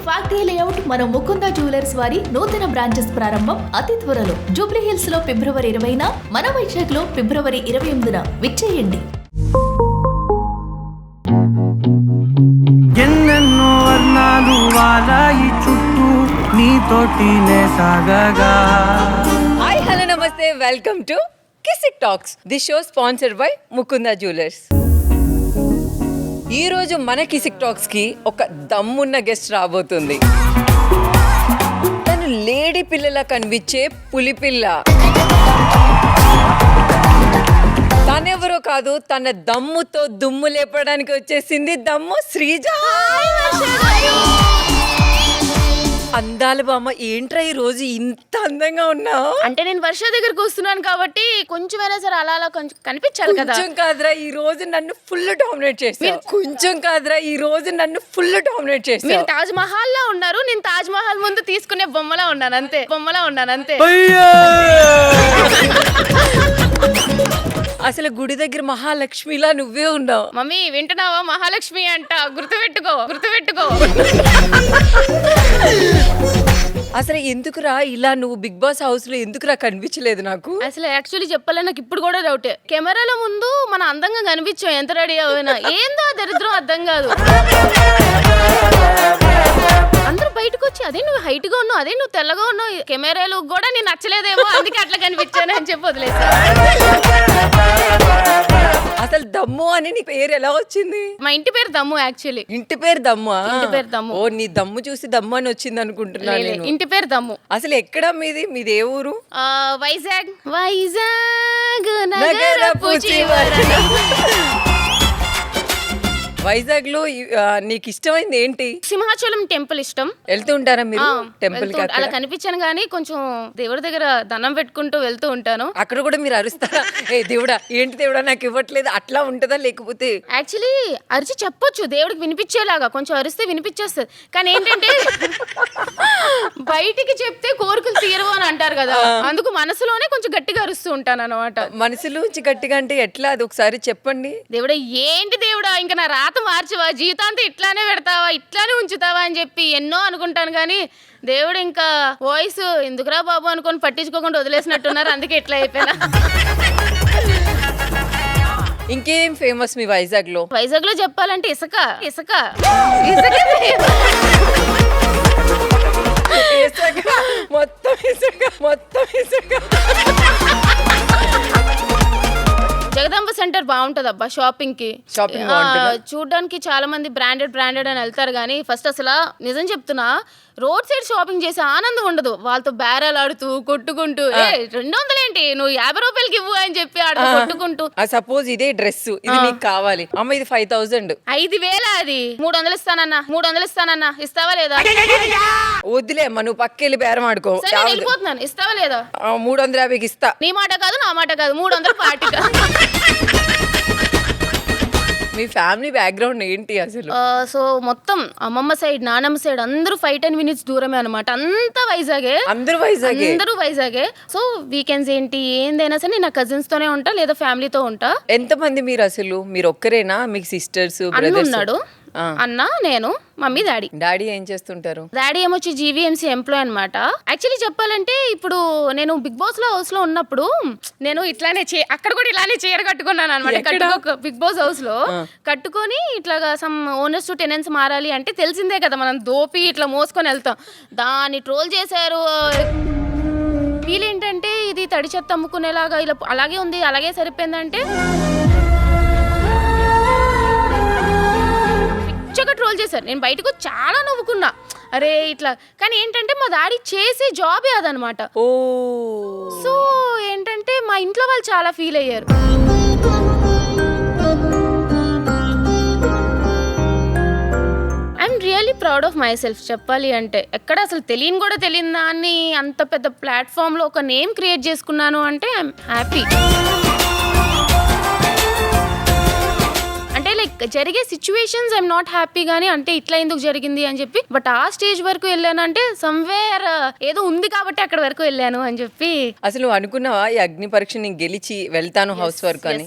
Factory layout మన Mukunda jewellers వారి నూతన బ్రాంచెస్ ప్రారంభం అతి త్వరలో. జూబ్లీ హిల్స్ లో ఫిబ్రవరి 20న, మన వైజాగ్ లో ఫిబ్రవరి 28న విచ్చేయండి. ఎన్నెన్నో వర్ణాలు వాలాయి చుట్టూ నీతోటినే సాగగా. హాయ్ హలో నమస్తే, welcome to Kissik talks. The show sponsored by Mukunda jewellers. ఈ రోజు మన కిసిక్ టాక్స్ కి ఒక దమ్మున్న గెస్ట్ రాబోతుంది. తను లేడీ పిల్లలా కనిపించే పులిపిల్ల. తనెవరో కాదు, తన దమ్ముతో దుమ్ము లేపడానికి వచ్చేసింది దమ్ము శ్రీజ. అందాల బామ్మ, ఏంట్రా ఈ రోజు ఇంత అందంగా ఉన్నావు? అంటే నేను వర్ష దగ్గరకు వస్తున్నాను కాబట్టి కొంచెమైనా సరే అలా అలా కొంచెం కనిపించాలి కదా. కొంచెం కాదురా, ఈ రోజు నన్ను ఫుల్ డామినేట్ చేస్తావు. కొంచెం కాదురా, ఈ రోజు నన్ను ఫుల్ డామినేట్ చేస్తావు. మీరు తాజ్ మహల్ లా ఉన్నారు, నేను తాజ్ మహల్ ముందు తీసుకునే బొమ్మలా ఉన్నాను అంతే. అసలు గుడి దగ్గర మహాలక్ష్మిలా నువ్వే ఉన్నావు. మమ్మీ వింటున్నావా? మహాలక్ష్మి అంట, గుర్తుపెట్టుకో. అసలు ఎందుకురా ఇలా నువ్వు బిగ్ బాస్ హౌస్ లో ఎందుకురా కనిపించలేదు నాకు? అసలు యాక్చువల్లీ చెప్పాలి, నాకు ఇప్పుడు కూడా డౌటే. కెమెరాల ముందు మన అందంగా కనిపించాం, ఎంత రెడీ అయినా ఏందో ఆ దరిద్రం అర్థం కాదు. అందరూ బయటకు వచ్చి అదే నువ్వు హైట్ గా ఉన్నావు, అదే నువ్వు తెల్లగా ఉన్నావు, కెమెరాలు కూడా నేను నచ్చలేదేమో అందుకే అట్లా కనిపించాను అని చెప్పి వదిలేసా. అసలు దమ్ము అని నీ పేరు ఎలా వచ్చింది? మా ఇంటి పేరు దమ్ము. యాక్చువల్లీ ఇంటి పేరు దమ్ము. ఇంటి పేరు దమ్ము. ఓ, నీ దమ్ము చూసి దమ్ము అని వచ్చింది అనుకుంటున్నా నేను. ఇంటి పేరు దమ్ము. అసలు ఎక్కడ మీది ఏ ఊరు? వైజాగ్ నగరపు చివరన. వైజాగ్ లో నీకు ఇష్టమైంది ఏంటి? సింహాచలం టెంపుల్ ఇష్టం. వెళ్తూ ఉంటారా మీరు టెంపుల్ కి? అలా కనిపించాను కానీ కొంచెం దేవుడి దగ్గర దండం పెట్టుకుంటూ వెళ్తూ ఉంటాను. అక్కడ కూడా మీరు అరుస్తారా? ఏ దేవుడా, ఏంటి దేవుడా నాకు ఇవ్వట్లేదు, అట్లా ఉంటుందా? లేకపోతే యాక్చువల్లీ అరిచి చెప్పొచ్చు, దేవుడికి వినిపించేలాగా కొంచెం అరిస్తే వినిపించేస్తుంది. కానీ ఏంటంటే బయటికి చెప్తే కోరికలు తీరవు అని అంటారు కదా, అందుకు మనసులోనే కొంచెం గట్టిగా అరుస్తూ ఉంటాను అనమాట. మనసులోంచి గట్టిగా అంటే ఎట్లా? అది ఒకసారి చెప్పండి. దేవుడా, ఏంటి దేవుడా, ఇంకా నా రాత మార్చవా, జీవితాంతం ఇట్లానే పెడతావా, ఇట్లానే ఉంచుతావా అని చెప్పి ఎన్నో అనుకుంటాను. కానీ దేవుడు ఇంకా వాయిస్ ఎందుకురా బాబు అనుకొని పట్టించుకోకుండా వదిలేసినట్టున్నారు, అందుకే ఇట్లా అయిపోయినా. ఇంకేం ఫేమస్ మీ వైజాగ్ లో? వైజాగ్ లో చెప్పాలంటే ఇసుక. మొత్తం ఇసుక. జగదాంబ సెంటర్ బాగుంటది అబ్బా షాపింగ్ కి. చూడడానికి చాలా మంది బ్రాండెడ్ అని వెళ్తారు కానీ ఫస్ట్ అసలు నిజం చెప్తున్నా, రోడ్ సైడ్ షాపింగ్ చేసే ఆనందం ఉండదు. వాళ్ళతో బేరాలు ఆడుతూ కొట్టుకుంటూ 200 ఏంటి, నువ్వు 50 రూపాయలకి ఇవ్వు అని చెప్పి ఆడుతూ కొట్టుకుంటూ. సపోజ్ ఇదే డ్రెస్ ఇది నీకు కావాలి, అమ్మ ఇది 5000. 5000 అది 300 ఇస్తానన్నా, ఇస్తావా లేదా? వద్దులే అమ్మ, నువ్వు పక్కెళ్ళి బేరం ఆడుకో. వెళ్ళిపోతున్నాను, ఇస్తావా లేదా? 350కి ఇస్తా. నీ మాట కాదు నా మాట కాదు, 300 పార్టీగా. మీ ఫ్యామిలీ బ్యాక్గ్రౌండ్ ఏంటి అసలు? సో మొత్తం అమ్మమ్మ సైడ్, నానమ్మ సైడ్ అందరూ 5-10 minutes దూరమే అనమాట. అంతా వైజాగే, అందరూ వైజాగే. సో వీకెండ్స్ ఏంటి ఏందైనా సరే నేను నా కజిన్స్ తోనే ఉంటా లేదా ఫ్యామిలీతో ఉంటా. ఎంతమంది మీరు అసలు? మీరు ఒక్కరేనా? మీకు సిస్టర్స్ బ్రదర్స్? ఉన్నాడు అన్న, నేను, మమ్మీ, డాడీ ఏం చేస్తుంటారు? డాడీ ఏమొచ్చి జీవీఎంసీ ఎంప్లాయ్ అనమాట. యాక్చువల్లీ చెప్పాలంటే ఇప్పుడు నేను బిగ్ బాస్ లో హౌస్ లో ఉన్నప్పుడు నేను ఇట్లానే అక్కడ కూడా ఇలానే చీర కట్టుకున్నాను అనమాట. బిగ్ బాస్ హౌస్ లో కట్టుకొని ఇట్లాగా సమ్ ఓనర్స్ టు టెనెంట్స్ మారాలి అంటే తెలిసిందే కదా, మనం దోపి ఇట్లా మోసుకొని వెళ్తాం. దాన్ని ట్రోల్ చేశారు. వీళ్ళేంటంటే ఇది తడి చెత్త అమ్ముకునేలాగా ఇలా అలాగే ఉంది, అలాగే సరిపోయిందంటే ట్రోల్ చేశారు. నేను బయటకు చాలా నవ్వుకున్నా, అరే ఇట్లా. కానీ ఏంటంటే మా డాడీ చేసే జాబే అదనమాట. సో ఏంటంటే మా ఇంట్లో వాళ్ళు చాలా ఫీల్ అయ్యారు. I'm really proud of my self చెప్పాలి అంటే. ఎక్కడ అసలు తెలియని కూడా తెలియని దాన్ని అంత పెద్ద ప్లాట్ఫామ్ లో ఒక నేమ్ క్రియేట్ చేసుకున్నాను అంటే ఐఎమ్ హ్యాపీ. అంటే లైక్ జరిగే సిచ్యువేషన్స్ ఐఎమ్ నాట్ హ్యాపీ గానీ అంటే ఇట్లా ఎందుకు జరిగింది అని చెప్పి, బట్ ఆ స్టేజ్ వరకు వెళ్ళాను అంటే సమ్వేర్ ఏదో ఉంది కాబట్టి అక్కడ వరకు వెళ్ళాను అని చెప్పి. అసలు నువ్వు అనుకున్నావా ఈ అగ్ని పరీక్షని గెలిచి వెళ్తాను హౌస్ వర్క్ అని?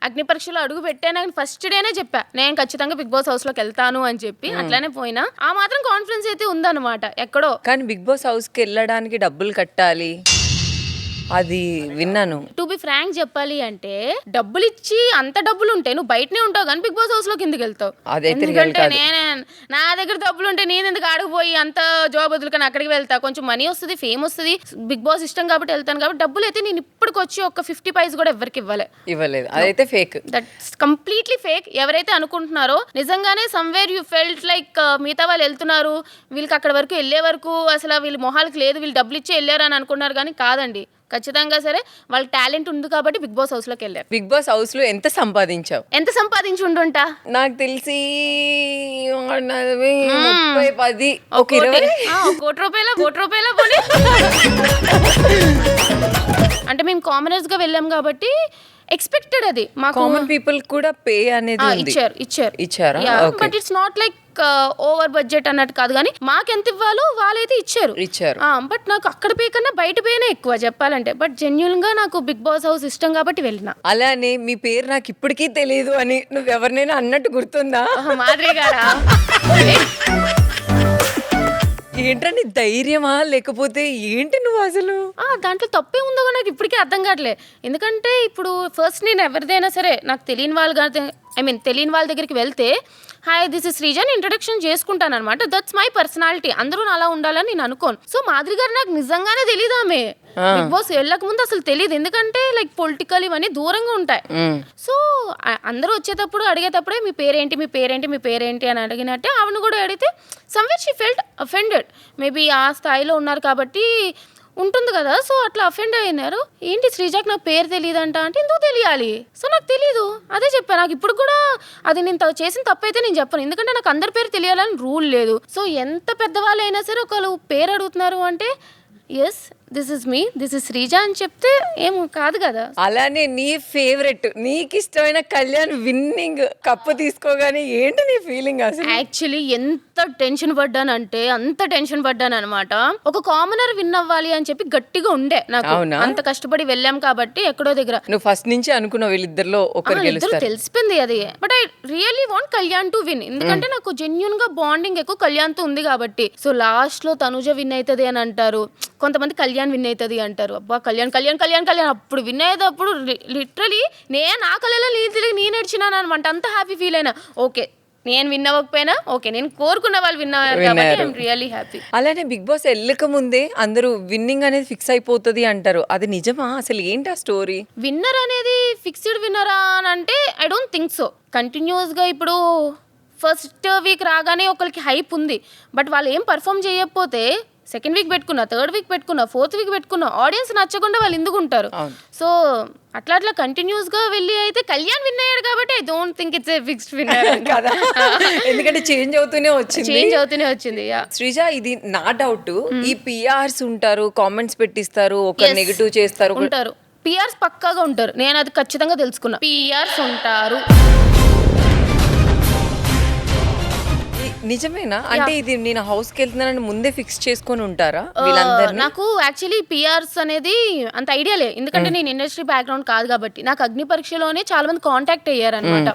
అగ్ని పరీక్షలో అడుగు పెట్టాను, ఫస్ట్ డేనే చెప్పా నేను ఖచ్చితంగా బిగ్ బాస్ హౌస్ లోకి వెళ్తాను అని చెప్పి. అట్లానే పోయినా. ఆ మాత్రం కాన్ఫిడెన్స్ అయితే ఉందన్నమాట ఎక్కడో. కానీ బిగ్ బాస్ హౌస్ కి వెళ్ళడానికి డబ్బులు కట్టాలి అది విన్నాను. టు బి ఫ్రాంక్ చెప్పాలి అంటే డబ్బులు ఇచ్చి అంత డబ్బులు ఉంటే నువ్వు బయటనే ఉంటావు కానీ బిగ్ బాస్ హౌస్ లో కిందకి వెళ్తావు. ఎందుకంటే నా దగ్గర డబ్బులు ఉంటే నేను ఎందుకు ఆడిపోయి అంత జాబ్ వదులుకొని అక్కడికి వెళ్తా. కొంచెం మనీ వస్తుంది, ఫేమ్ వస్తుంది, బిగ్ బాస్ ఇష్టం కాబట్టి వెళ్తాను. కాబట్టి డబ్బులు అయితే నేను ఇప్పటికి వచ్చి ఒక 50 పైస్ కూడా ఎవరికి ఇవ్వలేదు. అదైతే ఫేక్, దట్స్ కంప్లీట్లీ ఫేక్. ఎవరైతే అనుకుంటున్నారో నిజంగానే సమ్వేర్ యూ ఫెల్ట్ లైక్ మిగతా వాళ్ళు వెళ్తున్నారు, వీళ్ళకి అక్కడ వరకు వెళ్ళే వరకు అసలు వీళ్ళ మొహాలకి లేదు, వీళ్ళు డబ్బులు ఇచ్చి వెళ్ళారు అని అనుకున్నారు. కానీ కాదండి, ఖచ్చితంగా సరే వాళ్ళ టాలెంట్ ఉంది కాబట్టి బిగ్ బాస్ హౌస్ లోకి వెళ్ళారు. బిగ్ బాస్ హౌస్ లో ఎంత సంపాదించావు? ఎంత సంపాదించి ఉండుంటా నాకు తెలిసి 30, 10, 1 కోటి రూపాయల పోనీ. అంటే మేము కామనర్స్ గా వెళ్ళాం కాబట్టి ఎక్స్పెక్టెడ్ అది. మాకు కామన్ పీపుల్ కూడా పే అనేది ఇచ్చారా? But it's not like over budget అన్నట్టు కాదు, కానీ మాకు ఎంత ఇవ్వాలో వాళ్ళైతే ఇచ్చారు. బట్ నాకు అక్కడ పే కన్నా బయట పేనే ఎక్కువ చెప్పాలంటే. బట్ జెన్యున్ గా నాకు బిగ్ బాస్ హౌస్ ఇష్టం కాబట్టి వెళ్ళిన. అలానే మీ పేరు నాకు ఇప్పటికీ తెలియదు అని నువ్వు ఎవరినైనా అన్నట్టు గుర్తుందా? మాదిరి గారా? ఏంటని ధైర్యమా లేకపోతే ఏంటి నువ్వు అసలు? దాంట్లో తప్పే ఉందో నాకు ఇప్పటికీ అర్థం కావట్లే. ఎందుకంటే ఇప్పుడు ఫస్ట్ నేను ఎవరిదైనా సరే నాకు తెలియని వాళ్ళ దగ్గరికి వెళ్తే hi this is Sreeja introduction చేసుకుంటాను అనమాట. That's my personality. అందరూ అలా ఉండాలని నేను అనుకోను. సో మాదిరి గారు నాకు నిజంగానే తెలియదు. ఆమె బిగ్ బాస్ వెళ్ళక ముందు అసలు తెలియదు, ఎందుకంటే లైక్ పొలిటికల్ ఇవన్నీ దూరంగా ఉంటాయి. సో అందరూ వచ్చేటప్పుడు అడిగేటప్పుడే మీ పేరేంటి అని అడిగినట్టే ఆవిడని కూడా అడిగితే somewhere she felt offended. Maybe ఆ స్థాయిలో ఉన్నారు కాబట్టి ఉంటుంది కదా, సో అట్లా అఫెండ్ అయినారు. ఏంటి శ్రీజాకి నా పేరు తెలియదంట అంటే ఎందుకు తెలియాలి? సో నాకు తెలీదు, అదే చెప్పాను. నాకు ఇప్పుడు కూడా అది నేను చేసిన తప్పైతే నేను చెప్పను, ఎందుకంటే నాకు అందరి పేరు తెలియాలని రూల్ లేదు. సో ఎంత పెద్దవాళ్ళు అయినా సరే ఒకళ్ళు పేరు అడుగుతున్నారు అంటే yes this is me, this is Sreeja అని చెప్తే ఏం కాదు కదా. అలానే నీ ఫేవరెట్ నీకు ఇష్టమైన కళ్యాణ్ విన్నింగ్ కప్పు తీసుకోగానే ఏంటి నీ ఫీలింగ్? అసలు యాక్చువల్లీ ఎంత టెన్షన్ పడ్డానంటే అంత టెన్షన్ పడ్డాను అనమాట. ఒక కామనర్ విన్ అవ్వాలి అని చెప్పి గట్టిగా ఉండే నాకు. అంత కష్టపడి వెళ్ళాం కాబట్టి ఎక్కడో దగ్గర నువ్వు ఫస్ట్ నుంచి అనుకున్నావు వీళ్ళిద్దరిలో ఒకరు గెలుస్తారు, తెలిసిపోయింది అది. But I really want Kalyan to win, ఎందుకంటే నాకు జెన్యున్ గా బాండింగ్ ఎక్కువ కళ్యాణ్ తో ఉంది కాబట్టి. సో లాస్ట్ లో తనుజ విన్ అవుతుంది అని అంటారు, కొంతమంది కళ్యాణ్ విన్ అవుతుంది అంటారు. అబ్బా కళ్యాణ్ అప్పుడు విన్ అయ్యేటప్పుడు లిటరలీ నా కళ్ళలో నీళ్ళు తిరిగి నేను నడిచినాను అనమాట. అంత హ్యాపీ ఫీల్ అయినా. ఓకే నేను విన్ అవ్వకపోయినా ఓకే నేను కోరుకున్న వాళ్ళు విన్ అయ్యారు కాబట్టి ఐఎమ్ రియల్లీ హ్యాపీ. అలానే బిగ్ బాస్ వెళ్ళక ముందే అందరూ విన్నింగ్ అనేది ఫిక్స్ అయిపోతుంది అంటారు, అది నిజమా? అసలు ఏంటి ఆ స్టోరీ? విన్నర్ అనేది ఫిక్స్డ్ విన్నరా అని అంటే I don't think so. Continuous గా ఇప్పుడు ఫస్ట్ వీక్ రాగానే ఒకరికి హైప్ ఉంది, బట్ వాళ్ళు ఏం పర్ఫామ్ చేయకపోతే సెకండ్ వీక్ పెట్టుకున్నా, థర్డ్ వీక్ పెట్టుకున్నా, ఫోర్త్ వీక్ పెట్టుకున్నా, ఆడియన్స్ నచ్చకుండా వాళ్ళు ఎందుకు ఉంటారు? సో అట్లా కంటిన్యూస్ గా వెళ్ళి అయితే కళ్యాణ్ విన్ అయ్యాడు కాబట్టి I don't think it's a fixed winner కదా, ఎందుకంటే చేంజ్ అవుతూనే వచ్చింది. శ్రీజ ఇది నా డౌట్, ఈ పిఆర్స్ ఉంటారు, కామెంట్స్ పెట్టిస్తారు, ఒక నెగటివ్ చేస్తారు ఉంటారు. పిఆర్స్ పక్కాగా ఉంటారు, నేను అది ఖచ్చితంగా తెలుసుకున్నా. పిఆర్స్ ఉంటారు. నిజమేనా? అంటే ఇది నేను హౌస్ కి వెళ్తున్నానని ముందే ఫిక్స్ చేసుకొని ఉంటారా వీళ్ళందరినీ? నాకు యాక్చువల్లీ పిఆర్స్ అనేది అంత ఐడియా లేదు, ఎందుకంటే నేను ఇండస్ట్రీ బ్యాక్గ్రౌండ్ కాదు కాబట్టి. నాకు అగ్ని పరీక్షలోనే చాలా మంది కాంటాక్ట్ అయ్యారు అనమాట,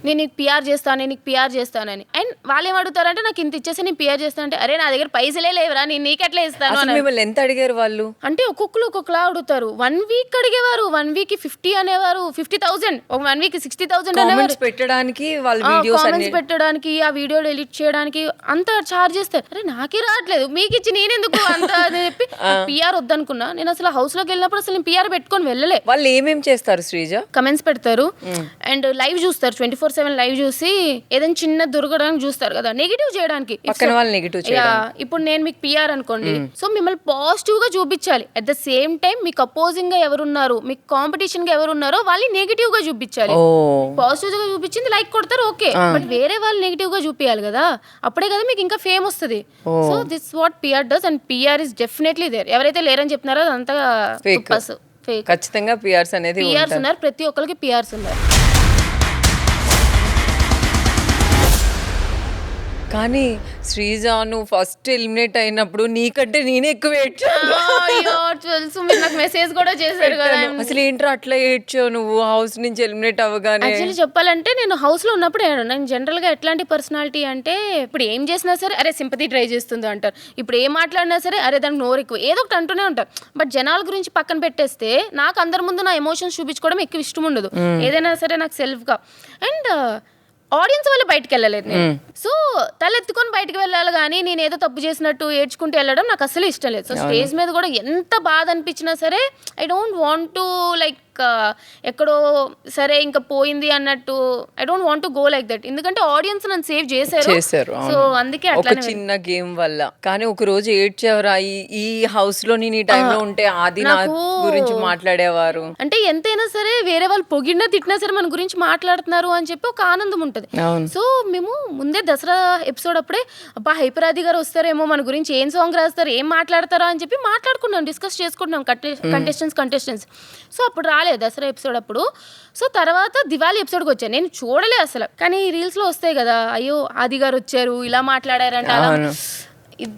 నేను నీకు పిఆర్ చేస్తానని. అండ్ వాళ్ళు ఏం అడుగుతారంటే నాకు ఇంత ఇచ్చేసి నేను పిఆర్ చేస్తానంటే అరే నా దగ్గర పైసలే లేవురా, నేను నీకెట్లా ఇస్తాను అని. మిమ్మల్ని ఎంత అడిగారు వాళ్ళు? అంటే ఒక్కొక్కలా అడుగుతారు. 1 వీక్ అడిగేవారు, 1 వీక్ 50 అనేవారు, 50,000, 1 వీక్ 60,000 అనేవారు. పెట్టడానికి వాళ్ళు కామెంట్స్ పెట్టడానికి, ఆ వీడియో ఎడిట్ చేయడానికి అంత చార్జ్ చేస్తారు. అరే నాకే రావట్లేదు, మీకు ఇచ్చి నేనెందుకు అంత అని చెప్పి పిఆర్ వద్దనుకున్నా. నేను అసలు హౌస్ లోకి వెళ్ళినప్పుడు అసలు నేను పిఆర్ పెట్టుకొని వెళ్ళలే. వాళ్ళు ఏమేం చేస్తారు శ్రీజ? కమెంట్స్ పెడతారు అండ్ లైవ్ చూస్తారు, 24/7 లైవ్ చూసి ఏదైనా చిన్న దొరకడానికి చూస్తారు కదా, నెగిటివ్ చేయడానికి. ఇప్పుడు నేను మీకు పిఆర్ అనుకోండి, సో మిమ్మల్ని పాజిటివ్ గా చూపించాలి. అట్ ద సేమ్ టైం మీకు అపోజింగ్ గా ఎవరున్నారు, మీకు కాంపిటీషన్ గా ఎవరున్నారో వాళ్ళు నెగిటివ్ గా చూపించాలి. పాజిటివ్ గా చూపించింది లైక్ కొడతారు ఓకే, బట్ వేరే వాళ్ళు నెగిటివ్ గా చూపించాలి కదా, అప్పుడే కదా మీకు ఇంకా ఫేమ్ వస్తుంది. So this what PR does and PR is definitely there. ఎవరైతే లేరని చెప్తున్నారో అదంతా ఫేక్. ఖచ్చితంగా పిఆర్స్ అనేది పిఆర్స్ ఉన్నారు, ప్రతి ఒక్కరికి పిఆర్స్ ఉన్నారు. కానీ శ్రీజ నువ్వు ఫస్ట్ ఎలిమినేట్ అయినప్పుడు నీకంటే నేనే ఎక్కువ ఏడ్చాను. అయ్యో తెలుసు, మీరు నాకు మెసేజ్ కూడా చేశారు కదా. అసలు ఏంట్రా అట్లా ఏడ్చావు నువ్వు హౌస్ నుంచి ఎలిమినేట్ అవ్వగానే? యాక్చువల్లీ చెప్పాలంటే నేను హౌస్ లో ఉన్నప్పుడు నేను జనరల్ గా ఎట్లాంటి పర్సనాలిటీ అంటే, ఇప్పుడు ఏం చేసినా సరే అరే సింపతి ట్రై చేస్తుంది అంటారు, ఇప్పుడు ఏం మాట్లాడినా సరే అరే దానికి నోరు ఎక్కువ, ఏదో ఒకటి అంటూనే ఉంటారు. బట్ జనాల గురించి పక్కన పెట్టేస్తే నాకు అందరి ముందు నా ఎమోషన్స్ చూపించుకోవడం ఎక్కువ ఇష్టం ఉండదు. ఏదైనా సరే నాకు సెల్ఫ్ గా. అండ్ ఆడియన్స్ వల్ల బయటకు వెళ్ళలేదు నేను. సో తలెత్తుకొని బయటకు వెళ్ళాలి కానీ నేను ఏదో తప్పు చేసినట్టు ఏడ్చుకుంటూ వెళ్ళడం నాకు అసలు ఇష్టం లేదు. సో స్టేజ్ మీద కూడా ఎంత బాధ అనిపించినా సరే I don't want to like ఎక్కడో సరే ఇంకా పోయింది అన్నట్టు I don't want to go like that. ఎందుకంటే ఆడియన్స్ నన్ను సేవ్ చేశారు. సో అందుకే ఒక చిన్న గేమ్ వల్ల. కానీ ఒక రోజు ఏడ్చేవరా ఈ హౌస్ లో నేను ఈ టైంలో ఉంటే ఆది నా గురించి మాట్లాడేవారు అంటే ఎంతైనా సరే వేరే వాళ్ళు పొగిడినా తిట్టినా సరే మన గురించి మాట్లాడుతున్నారు అని చెప్పి ఒక ఆనందం ఉంటది. సో మేము ముందే దసరా ఎపిసోడ్ అప్పుడే అబ్బా హైపరాది గారు వస్తారేమో మన గురించి ఏం సాంగ్ రాస్తారు ఏం మాట్లాడతారా అని చెప్పి మాట్లాడుకున్నాం, డిస్కస్ చేసుకుంటున్నాం కంటెస్టెంట్స్. సో అప్పుడు రాలేదు దసరా ఎపిసోడ్ అప్పుడు. సో తర్వాత దివాళీ ఎపిసోడ్కి వచ్చాను, నేను చూడలే అసలు. కానీ రీల్స్ లో వస్తాయి కదా, అయ్యో ఆది గారు వచ్చారు ఇలా మాట్లాడారంటే అలా,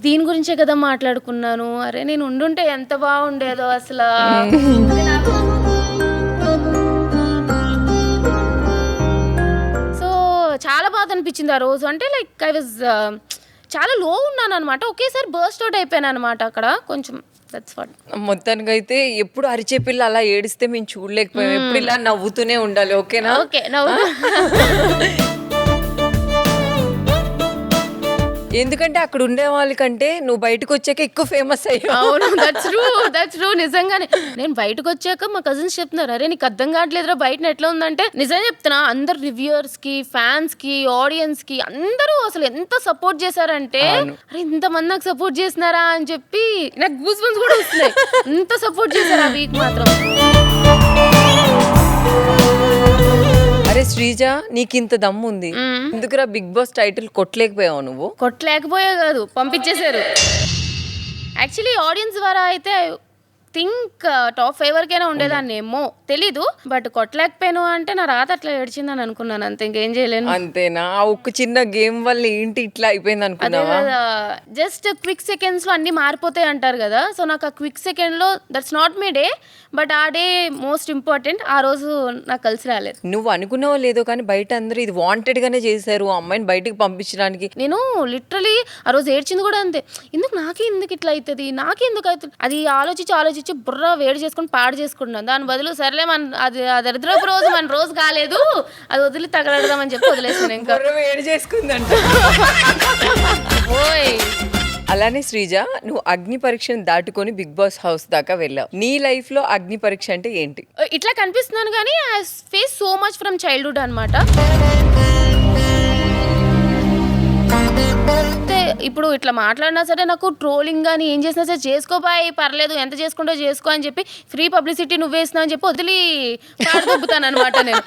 దీని గురించే కదా మాట్లాడుకున్నాను. అరే నేను ఉండుంటే ఎంత బాగుండేదో అసలు. సో చాలా బాధ అనిపించింది ఆ రోజు. అంటే లైక్ ఐ వాజ్ చాలా లో ఉన్నాను అనమాట, ఒకేసారి బర్స్ట్ అవుట్ అయిపోయాను అనమాట అక్కడ కొంచెం. మొత్తానికి అయితే ఎప్పుడు అరిచే పిల్ల అలా ఏడిస్తే మేము చూడలేకపోయాం, ఎప్పుడు ఇలా నవ్వుతూనే ఉండాలి. ఓకేనా? ఓకే నవ్వు. ఎందుకంటే అక్కడ ఉండే వాళ్ళకంటే నువ్వు బయటకు వచ్చాక ఎక్కువ ఫేమస్ అయ్యావు. అవును, దట్స్ ట్రూ. నిజంగానే నేను బయటకు వచ్చాక మా కజిన్స్ చెప్తున్నారు, అరే నీకు అర్థం కావట్లేదురా బయట ఎట్లా ఉందంటే. నిజం చెప్తున్నా, అందరు రివ్యూవర్స్ కి ఫ్యాన్స్ కి ఆడియన్స్ కి అందరూ అసలు ఎంత సపోర్ట్ చేశారంటే, అరే ఇంతమంది నాకు సపోర్ట్ చేసినారా అని చెప్పి నాకు గూస్ బంప్స్ కూడా వస్తున్నాయి. ఎంత సపోర్ట్ చేశారు ఆ వీక్ మాత్రం. అరే శ్రీజ నీకు ఇంత దమ్ము ఉంది, ఎందుకురా బిగ్ బాస్ టైటిల్ కొట్టలేకపోయావు నువ్వు? కొట్టలేకపోయా కాదు, పంపించేశారు. యాక్చువల్లీ ఆడియన్స్ ద్వారా అయితే థింక్ టాప్ 5 వరకైనా ఉండేదాన్ని ఏమో తెలీదు. బట్ కొట్టలేకపోయాను అంటే నా రాత అట్లా ఏడ్చిందని అనుకున్నాను, అంతే, ఇంకేం చేయలేను. అంతేనా? ఆ ఒక్క చిన్న గేమ్ వల్ల ఏంటి ఇట్లా అయిపోయింది అనుకున్నావా? జస్ట్ క్విక్ సెకండ్స్ లో అన్ని మారిపోతాయి అంటారు కదా. సో నాకు ఆ క్విక్ సెకండ్ లో that's not my day, but ఆ డే మోస్ట్ ఇంపార్టెంట్. ఆ రోజు నాకు కలిసి రాలేదు. నువ్వు అనుకున్నావో లేదో కానీ బయట అందరూ ఇది వాంటెడ్ గానే చేశారు ఆ అమ్మాయిని బయటకు పంపించడానికి. నేను లిటరలీ ఆ రోజు ఏడ్చింది కూడా అంతే. ఎందుకు ఇట్లా అవుతుంది, నాకెందుకు అవుతుంది అది ఆలోచించి బుర్ర వేడి చేసుకుని పాడు చేసుకుంటున్నాను. దాని బదులు సరేలే అది దరిద్రపు రోజు మన రోజు కాలేదు, అది వదిలి తగలడదామని చెప్పి వదిలేసాను. ఇంకా వేడి చేసుకుందంట. ఓయ్ అలానే శ్రీజ, నువ్వు అగ్ని పరీక్షను దాటుకొని బిగ్ బాస్ హౌస్ దాకా వెళ్ళావు. నీ లైఫ్ లో అగ్ని పరీక్ష అంటే ఏంటి? ఇట్లా కనిపిస్తున్నాను కానీ I face so much from childhood అనమాట. ఇప్పుడు ఇట్లా మాట్లాడినా సరే నాకు ట్రోలింగ్ కానీ ఏం చేసినా సరే చేసుకోబాయి పర్లేదు, ఎంత చేసుకుంటో చేసుకో అని చెప్పి ఫ్రీ పబ్లిసిటీ నువ్వు వేసినావు అని చెప్పి వదిలి పాడుతాను అనమాట నేను.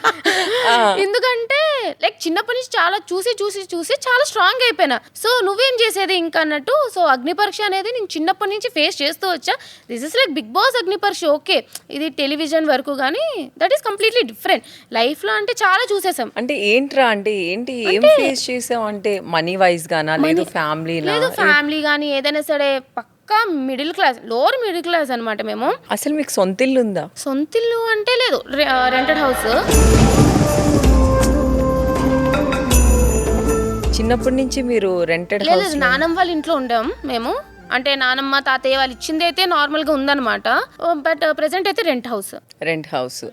ఎందుకంటే లైక్ చిన్నప్పటి నుంచి చాలా చూసి చాలా స్ట్రాంగ్ అయిపోయినా. సో నువ్వేం చేసేది ఇంకా అన్నట్టు. సో అగ్ని పరీక్ష అనేది నేను చిన్నప్పటి నుంచి ఫేస్ చేస్తూ వచ్చా. This is like Bigg Boss Agni Pariksha okay, ఇది టెలివిజన్ వరకు, కానీ that is completely different. Life లో అంటే చాలా చూసేసాం. అంటే ఏంట్రా అంటే ఏంటి, ఏం ఫేస్ చేసావు? అంటే మనీ వైజ్ గానా లేదు ఫ్యామిలీ కానీ ఏదైనా సరే పక్కా middle class, lower middle class అనమాట మేము. అసలు మీకు సొంత ఇల్లు ఉందా? సొంత ఇల్లు అంటే లేదు, రెంటెడ్ హౌస్. చిన్నప్పటి నుంచి మీరు రెంటెడ్ హౌస్? నానమ్మ వాళ్ళ ఇంట్లో ఉండాం మేము. అంటే నానమ్మ తాతయ్య వాళ్ళు ఇచ్చింది అయితే నార్మల్గా ఉందన్నమాట. బట్ ప్రెసెంట్ అయితే రెంట్ హౌస్.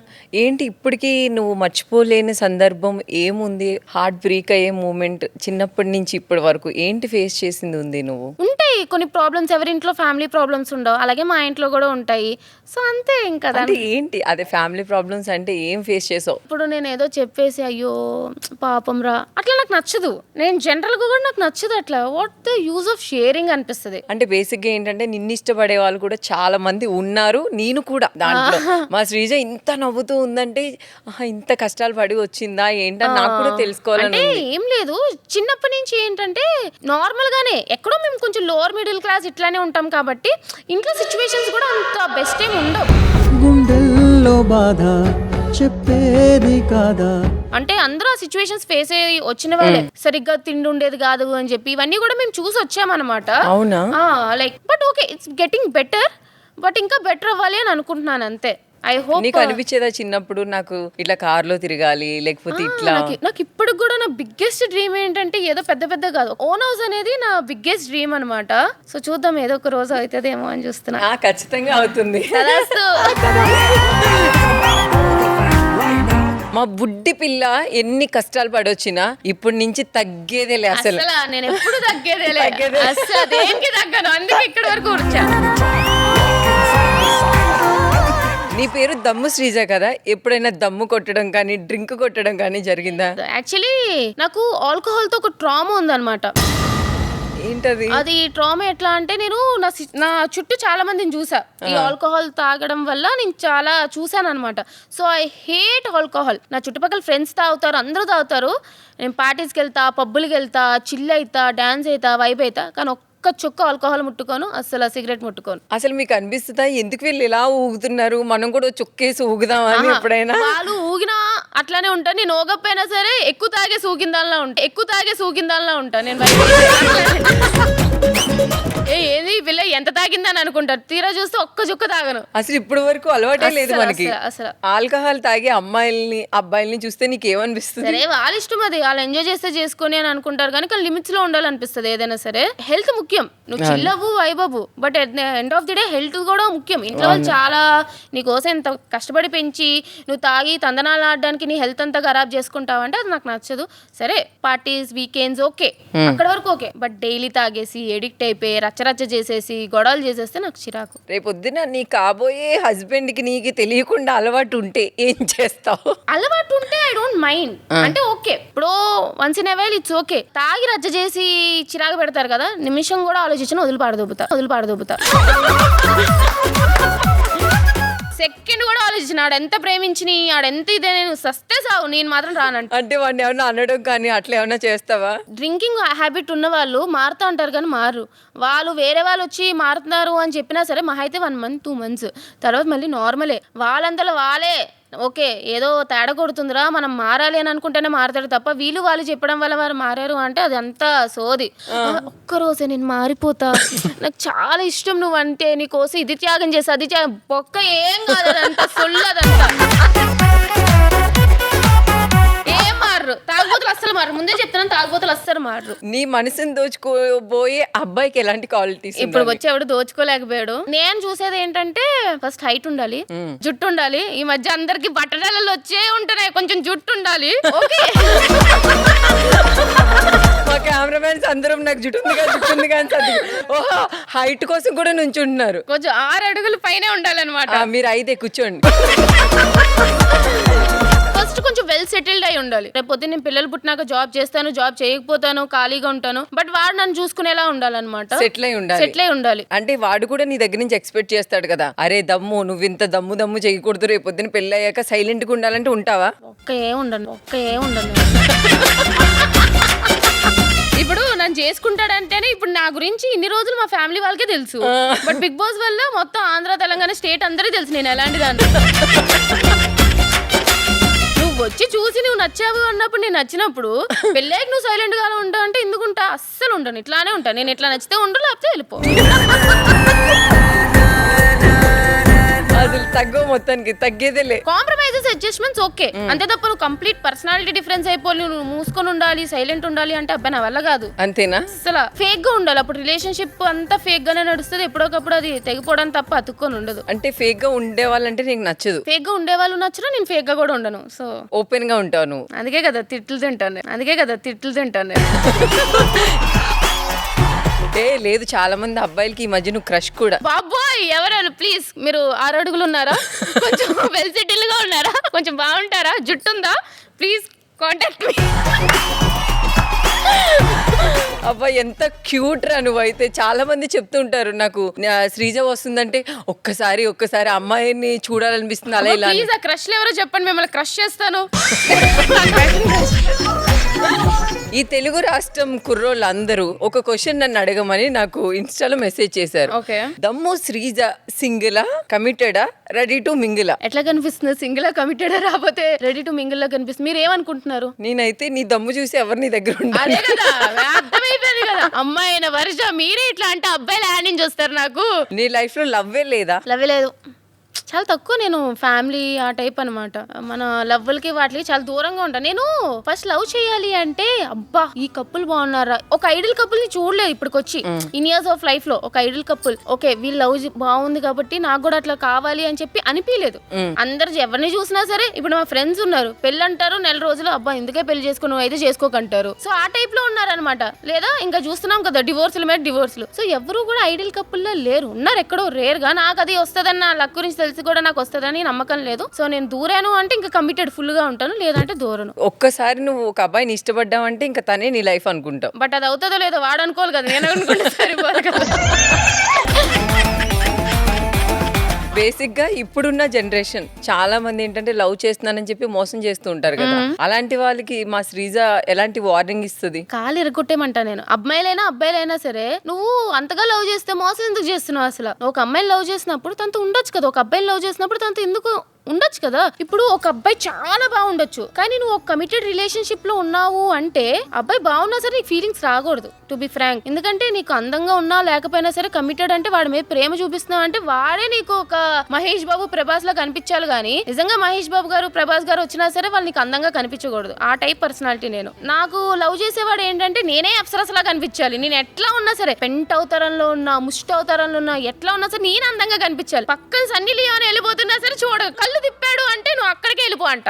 ఏంటి ఇప్పటికీ నువ్వు మర్చిపోలేని సందర్భం ఏముంది? హార్ట్ బ్రేక్ అయ్యే మూమెంట్ చిన్నప్పటి నుంచి ఇప్పటి వరకు ఏంటి ఫేస్ చేసింది ఉంది? నువ్వు ఉంటాయి కొన్ని ప్రాబ్లమ్స్, ఎవరింట్లో ఫ్యామిలీ ప్రాబ్లమ్స్ ఉండవు, అలాగే మా ఇంట్లో కూడా ఉంటాయి. సో అంతే ఇంకా. అంటే ఏంటి అదే ఫ్యామిలీ ప్రాబ్లమ్స్ అంటే ఏం ఫేస్ చేసావు? ఇప్పుడు నేను ఏదో చెప్పేసి అయ్యో పాపం రా అట్లా నాకు నచ్చదు. నేను జనరల్గా కూడా నాకు నచ్చదు అట్లా. What the use of sharing అనిపిస్తుంది. అంటే బేసిక్గా ఏంటంటే నిన్ను ఇష్టపడే వాళ్ళు కూడా చాలా మంది ఉన్నారు, నేను కూడా దాంట్లో. మా శ్రీజ ఇంత నవ్వుతూ ఉందంటే ఇంత కష్టాలు పడి వచ్చిందా ఏంటని నాకు కూడా తెలుసుకోవాలని. ఏం లేదు, చిన్నప్పటి నుంచి ఏంటంటే నార్మల్ గానే ఎక్కడో మేము కొంచెం లోవర్ మిడిల్ క్లాస్ ఇట్లానే ఉంటాం కాబట్టి ఇంట్లో సిచ్యువేషన్స్ కూడా అంత బెస్ట్ ఏం ఉండవు. గుండెల్లో బాధ చెప్పేది కాదా అంటే అందరూ ఆ సిచ్యువేషన్స్ ఫేస్ అయ్యి వచ్చిన వాళ్ళే. సరిగ్గా తిండి ఉండేది కాదు అని చెప్పి ఇవన్నీ కూడా మేము చూసి వచ్చామన్నమాట. అవునా? Like but okay it's getting better, but ఇంకా బెటర్ అవ్వాలి అని అనుకుంటున్నాను అంతే. I hope. నీకు అనిపించేదా చిన్నప్పుడు నాకు ఇట్లా కార్లో తిరగాలి లేకపోతే ఇట్లా? నాకు ఇప్పుడు కూడా నా బిగ్గెస్ట్ డ్రీమ్ ఏంటంటే ఏదో పెద్ద పెద్ద కాదు, ఓన్ హౌస్ అనేది నా బిగ్గెస్ట్ డ్రీమ్ అనమాట. సో చూద్దాం ఏదో ఒక రోజు అవుతుందేమో అని చూస్తున్నా. ఖచ్చితంగా అవుతుంది. మా బుడ్డి పిల్ల ఎన్ని కష్టాలు పడొచ్చినా ఇప్పటి నుంచి తగ్గేదేలే అసలు. నేను ఎప్పుడు తగ్గేదేలే, అసలు దేనికి తగ్గను, అందుకే ఇక్కడ వరకు వచ్చా. నీ పేరు దమ్ము శ్రీజ కదా, ఎప్పుడైనా దమ్ము కొట్టడం కానీ డ్రింక్ కొట్టడం కానీ జరిగిందా? యాక్చువల్లీ నాకు ఆల్కహాల్ తో ఒక ట్రామా ఉందన్నమాట. ఏంటది? అది ట్రామా ఎట్లా అంటే నేను నా చుట్టూ చాలా మందిని చూసా ఈ ఆల్కహాల్ తాగడం వల్ల. నేను చాలా చూసాను అనమాట. So I hate alcohol. నా చుట్టుపక్కల ఫ్రెండ్స్ తాగుతారు, అందరూ తాగుతారు. నేను పార్టీస్కి వెళ్తా, పబ్బులకి వెళ్తా, చిల్ అవుతా, డాన్స్ అవుతా, వైబ్ అవుతా, కానీ ఒక్క చుక్క ఆల్కహాల్ ముట్టుకోను, అసలు సిగరెట్ ముట్టుకోను. అసలు మీకు అనిపిస్తుందా ఎందుకు వీళ్ళు ఇలా ఊగుతున్నారు, మనం కూడా చుక్కేసి ఊగుదామని? ఎప్పుడైనా వాళ్ళు ఊగినా అట్లానే ఉంటా, నేను ఊగపోయినా సరే ఎక్కువ తాగే సూకిందాల్లా ఉంటా నేను. ఏది పిల్ల ఎంత తాగిందని అనుకుంటారు, తీరా చూస్తే ఒక్క చుక్క తాగను. అసలు ఇప్పుడు వరకు అలవాటే లేదు మనకి. అసలు ఆల్కహాల్ తాగే అమ్మాయిల్ని అబ్బాయిల్ని చూస్తే నీకు ఏమనిపిస్తుంది? సరే వాళ్ళ ఇష్టం, అది వాళ్ళు ఎంజాయ్ చేస్తే చేసుకొని అని అనుకుంటారు, కానీ లిమిట్స్ లో ఉండాలనిపిస్తుంది ఏదైనా సరే. హెల్త్ ముఖ్యం, నువ్వు చిల్లవు వైబవు, but at the end of the day health కూడా ముఖ్యం. ఇంట్లో వాళ్ళు చాలా నీకోసం ఎంత కష్టపడి పెంచి నువ్వు తాగి తందనాలు ఆడడానికి నీ హెల్త్ అంతా ఖరాబ్ చేసుకుంటావంటే అది నాకు నచ్చదు. సరే పార్టీస్ వీకెండ్స్ ఓకే, అక్కడ వరకు ఓకే, బట్ డైలీ తాగేసి ఎడిక్ట్ అయిపోయి రచ్చరచ్చ చేసేసి గొడవలు చేసేస్తే నాకు చిరాకు. రేపొద్దున నీ కాబోయే హస్బెండ్ కి నీకు తెలియకుండా అలవాటు ఉంటే ఏం చేస్తావు? అలవాటు ఉంటే ఐ డోంట్ మైండ్, అంటే ఓకే ఇప్పుడు once in a while it's okay. తాగి రచ్చ చేసి చిరాకు పెడతారు కదా, నిమిషం కూడా ఆలోచించిన వదిలిపాడదొబ్బుతా. సెకండ్ కూడా ఆలోచించిన ఆడెంత ప్రేమించిని ఆడెంత ఇదే నేను సస్తే సావు, నేను మాత్రం రానంట. అంటే వాడిని ఏమన్నా అనడం కానీ అట్లా ఏమన్నా చేస్తావా? డ్రింకింగ్ హ్యాబిట్ ఉన్న వాళ్ళు మారుతా అంటారు కానీ మారు. వాళ్ళు వేరే వాళ్ళు వచ్చి మారుతున్నారు అని చెప్పినా సరే మహా అయితే 1 month 2 months తర్వాత మళ్ళీ నార్మలే. వాళ్ళంతలో వాళ్ళే ఓకే ఏదో తేడా కొడుతుందిరా మనం మారాలి అని అనుకుంటేనే మారుతాడు తప్ప వాళ్ళు చెప్పడం వల్ల వారు మారారు అంటే అది అంతా సోది. ఒక్కరోజే నేను మారిపోతా, నాకు చాలా ఇష్టం నువ్వంటే, నీకోసం ఇది త్యాగం చేస్తా, అది బొక్క ఏం కాదు, అదంతా సొల్లదంతా. ఏం మారు తాగుబోతులు అస్సలు మారు, ముందే చెప్తున్నాను తాగుబోతులు అస్సలు మారు. నీ మనసుని దోచుకోబోయే అబ్బాయికి ఎలాంటి క్వాలిటీస్? ఇప్పుడు వచ్చి ఎవడు దోచుకోలేకపోయాడు. నేను చూసేది ఏంటంటే ఫస్ట్ హైట్ ఉండాలి, జుట్టు ఉండాలి. ఈ మధ్య అందరికి బట్టలలో వచ్చే ఉంటున్నాయి, కొంచెం జుట్టు ఉండాలి. ఓకే మా కెమెరామెన్స్ అందరం నాకు జుట్టు ఉంది కానీ ఓహో హైట్ కోసం కూడా నుంచి ఉంటున్నారు. కొంచెం 6 అడుగుల పైనే ఉండాలన్నమాట. మీరు అయితే కూర్చోండి. ఫస్ట్ కొంచెం వెల్ సెటిల్డ్ అయి ఉండాలి. రేపు పొద్దున్న నేను పిల్లలు పుట్టినాక జాబ్ చేస్తాను, జాబ్ చేయకపోతాను, ఖాళీగా ఉంటాను, బట్ వాడు నన్ను చూసుకునేలా ఉండాలన్నమాట. సెటిల్ అయి ఉండాలి. అంటే వాడు కూడా నీ దగ్గర నుంచి ఎక్స్పెక్ట్ చేస్తాడు కదా, అరే దమ్ము నువ్వు ఇంత దమ్ము చేయకూడదు, రేపు పొద్దున్న పెళ్లి అయ్యాక సైలెంట్ గా ఉండాలంటే ఉంటావా? ఒక్క ఏ ఉండను. ఇప్పుడు నన్ను చేసుకుంటాడంటేనే ఇప్పుడు నా గురించి ఇన్ని రోజులు మా ఫ్యామిలీ వాళ్ళకే తెలుసు, బట్ బిగ్ బాస్ వల్ల మొత్తం ఆంధ్ర తెలంగాణ స్టేట్ అందరికీ తెలుసు నేను ఎలాంటి దాన్ని. నువ్వు వచ్చి చూసి నువ్వు నచ్చావు అన్నప్పుడు, నేను నచ్చినప్పుడు పెళ్ళాక నువ్వు సైలెంట్ గా ఉంటావు అంటే ఎందుకుంటా? అస్సలు ఉండను, ఇట్లానే ఉంటా నేను. ఎట్లా నచ్చితే ఉండు, లేకపోతే వెళ్ళిపో. అసలు తగ్గవు, మొత్తానికి తగ్గేదేలే. కాంప్రమైజెస్ అడ్జస్ట్మెంట్స్ ఓకే, అంతే తప్ప నువ్వు కంప్లీట్ పర్సనాలిటీ డిఫరెన్స్ అయిపోయి నువ్వు మూసుకొని ఉండాలి, సైలెంట్ ఉండాలి అంటే అబ్బాయి నా వల్ల కాదు. అంతేనా? అసలు ఫేక్ గా ఉండాలి, అప్పుడు రిలేషన్షిప్ అంతా ఫేక్ గానే నడుస్తుంది. ఎప్పుడోకప్పుడు అది తెగిపోవడం తప్ప అతుక్కొని ఉండదు. అంటే ఫేక్ గా ఉండే వాళ్ళంటే నీకు నచ్చదు? ఫేక్ గా ఉండే వాళ్ళు నచ్చరు, నేను ఫేక్ గా కూడా ఉండను. సో ఓపెన్ గా ఉంటావు నువ్వు. అందుకే కదా తిట్లు తింటాను. లేదు చాలా మంది అబ్బాయిలకి ఈ మధ్య నువ్వు క్రష్ కూడా. బాబోయ్ ఎవరు ప్లీజ్, మీరు 6 అడుగులు ఉన్నారా, కొంచెం వెల్ సెటిల్ గా ఉన్నారా, కొంచెం బాగుంటారా, జుట్టు ఉందా, ప్లీజ్ కాంటాక్ట్ మీ. అబ్బా ఎంత క్యూట్ రా నువ్వైతే. చాలా మంది చెప్తుంటారు నాకు శ్రీజ వస్తుందంటే ఒక్కసారి అమ్మాయిని చూడాలనిపిస్తుంది అలా ఇలా. ప్లీజ్ ఆ క్రష్ ఎవరో చెప్పండి, మిమ్మల్ని క్రష్ చేస్తాను. ఈ తెలుగు రాష్ట్రం కుర్రోళ్ళు అందరూ ఒక క్వశ్చన్ నన్ను అడగమని నాకు ఇన్స్టాలో మెసేజ్ చేశారు. ఓకే. దమ్ము శ్రీజ సింగిలా, కమిటెడా, రెడీ టు మింగిలా? ఎట్లా కనిపిస్తుంది? సింగిల్ కమిటెడ్ రాకపోతే రెడీ టు మింగిల్ లా కనిపిస్తుంది. మీరు ఏమనుకుంటున్నారు? నేనైతే నీ దమ్ము చూసి ఎవరు నీ దగ్గర ఉండాలి. అదే కదా అర్థమైపోయింది కదా. అమ్మాయి అయిన వర్ష మీరే ఇట్లా అంటే అబ్బాయిలు యాడ్ నుంచి వస్తారు. నాకు నీ లైఫ్ లో లవ్వే లేదా? లవ్ లేదు, చాలా తక్కువ. నేను ఫ్యామిలీ ఆ టైప్ అనమాట. మన లవ్లకి వాటికి చాలా దూరంగా ఉంటాను. నేను ఫస్ట్ లవ్ చేయాలి అంటే అబ్బా ఈ కప్పులు బాగున్నారా, ఒక ఐడల్ కపుల్ ని చూడలేదు ఇప్పటికొచ్చి ఇన్ ఇయర్స్ ఆఫ్ లైఫ్ లో. ఒక ఐడల్ కపుల్ ఓకే వీళ్ళు లవ్ బాగుంది కాబట్టి నాకు కూడా అట్లా కావాలి అని చెప్పి అనిపించలేదు. అందరు ఎవరిని చూసినా సరే, ఇప్పుడు మా ఫ్రెండ్స్ ఉన్నారు పెళ్ళి అంటారు, నెల రోజులు అబ్బా ఎందుకే పెళ్లి చేసుకో, నువ్వు అయితే చేసుకోకంటారు. సో ఆ టైప్ లో ఉన్నారనమాట. లేదా ఇంకా చూస్తున్నాం కదా డివోర్సులు మీద డివోర్సులు. సో ఎవరు కూడా ఐడల్ కపుల్ లో లేరు, ఉన్నారు ఎక్కడో రేర్ గా. నాకు అది వస్తుందన్న లక్ గురించి తెలిసి కూడా నాకు వస్తుందని నమ్మకం లేదు. సో నేను దూరాను అంటే ఇంకా కమిటెడ్ ఫుల్ గా ఉంటాను, లేదంటే దూరను. ఒక్కసారి నువ్వు ఒక అబ్బాయిని ఇష్టపడ్డావంటే ఇంకా తనే నీ లైఫ్ అనుకుంటావు. బట్ అది అవుతుందో లేదో వాడు అనుకోవాలి కదా, నేను అనుకుంటే సరిపోదు కదా. బేసిక్ గా ఇప్పుడున్న జనరేషన్ చాలా మంది ఏంటంటే లవ్ చేస్తున్నానని చెప్పి మోసం చేస్తూ ఉంటారు కదా. అలాంటి వాళ్ళకి మా శ్రీజ ఎలాంటి వార్నింగ్ ఇస్తుంది? కాలు ఇరగొట్టేమంటా నేను. అమ్మాయిలైనా అబ్బాయిలైనా సరే, నువ్వు అంతగా లవ్ చేస్తే మోసం ఎందుకు చేస్తున్నావు? అసలు ఒక అమ్మాయిని లవ్ చేసినప్పుడు తనతో ఉండొచ్చు కదా, ఒక అబ్బాయిని లవ్ చేసినప్పుడు తనతో ఎందుకు ఉండొచ్చు కదా. ఇప్పుడు ఒక అబ్బాయి చాలా బాగుండొచ్చు, కానీ నువ్వు ఒక కమిటెడ్ రిలేషన్షిప్ లో ఉన్నావు అంటే అబ్బాయి బాగున్నా సరే నీకు ఫీలింగ్స్ రాకూడదు, టు బి ఫ్రాంక్. ఎందుకంటే నీకు అందంగా ఉన్నా లేకపోయినా సరే కమిటెడ్ అంటే వాడి మీద ప్రేమ చూపిస్తున్నావు అంటే వాడే నీకు ఒక మహేష్ బాబు ప్రభాస్ లా కనిపించాలి. కానీ నిజంగా మహేష్ బాబు గారు ప్రభాస్ గారు వచ్చినా సరే వాళ్ళు నీకు అందంగా కనిపించకూడదు. ఆ టైప్ పర్సనాలిటీ నేను. నాకు లవ్ చేసేవాడు ఏంటంటే నేనే అప్సరసలా కనిపించాలి. నేను ఎట్లా ఉన్నా సరే, పెంట్ అవతారంలో ఉన్నా, ముష్టి అవతారంలో ఉన్నా, ఎట్లా ఉన్నా సరే నేను అందంగా కనిపించాలి. పక్కన సన్నీ లియోన్ వెళ్ళిపోతున్నా సరే చూడ తిప్పాడు అంటే నువ్వు అక్కడికి వెళ్ళిపో అంట.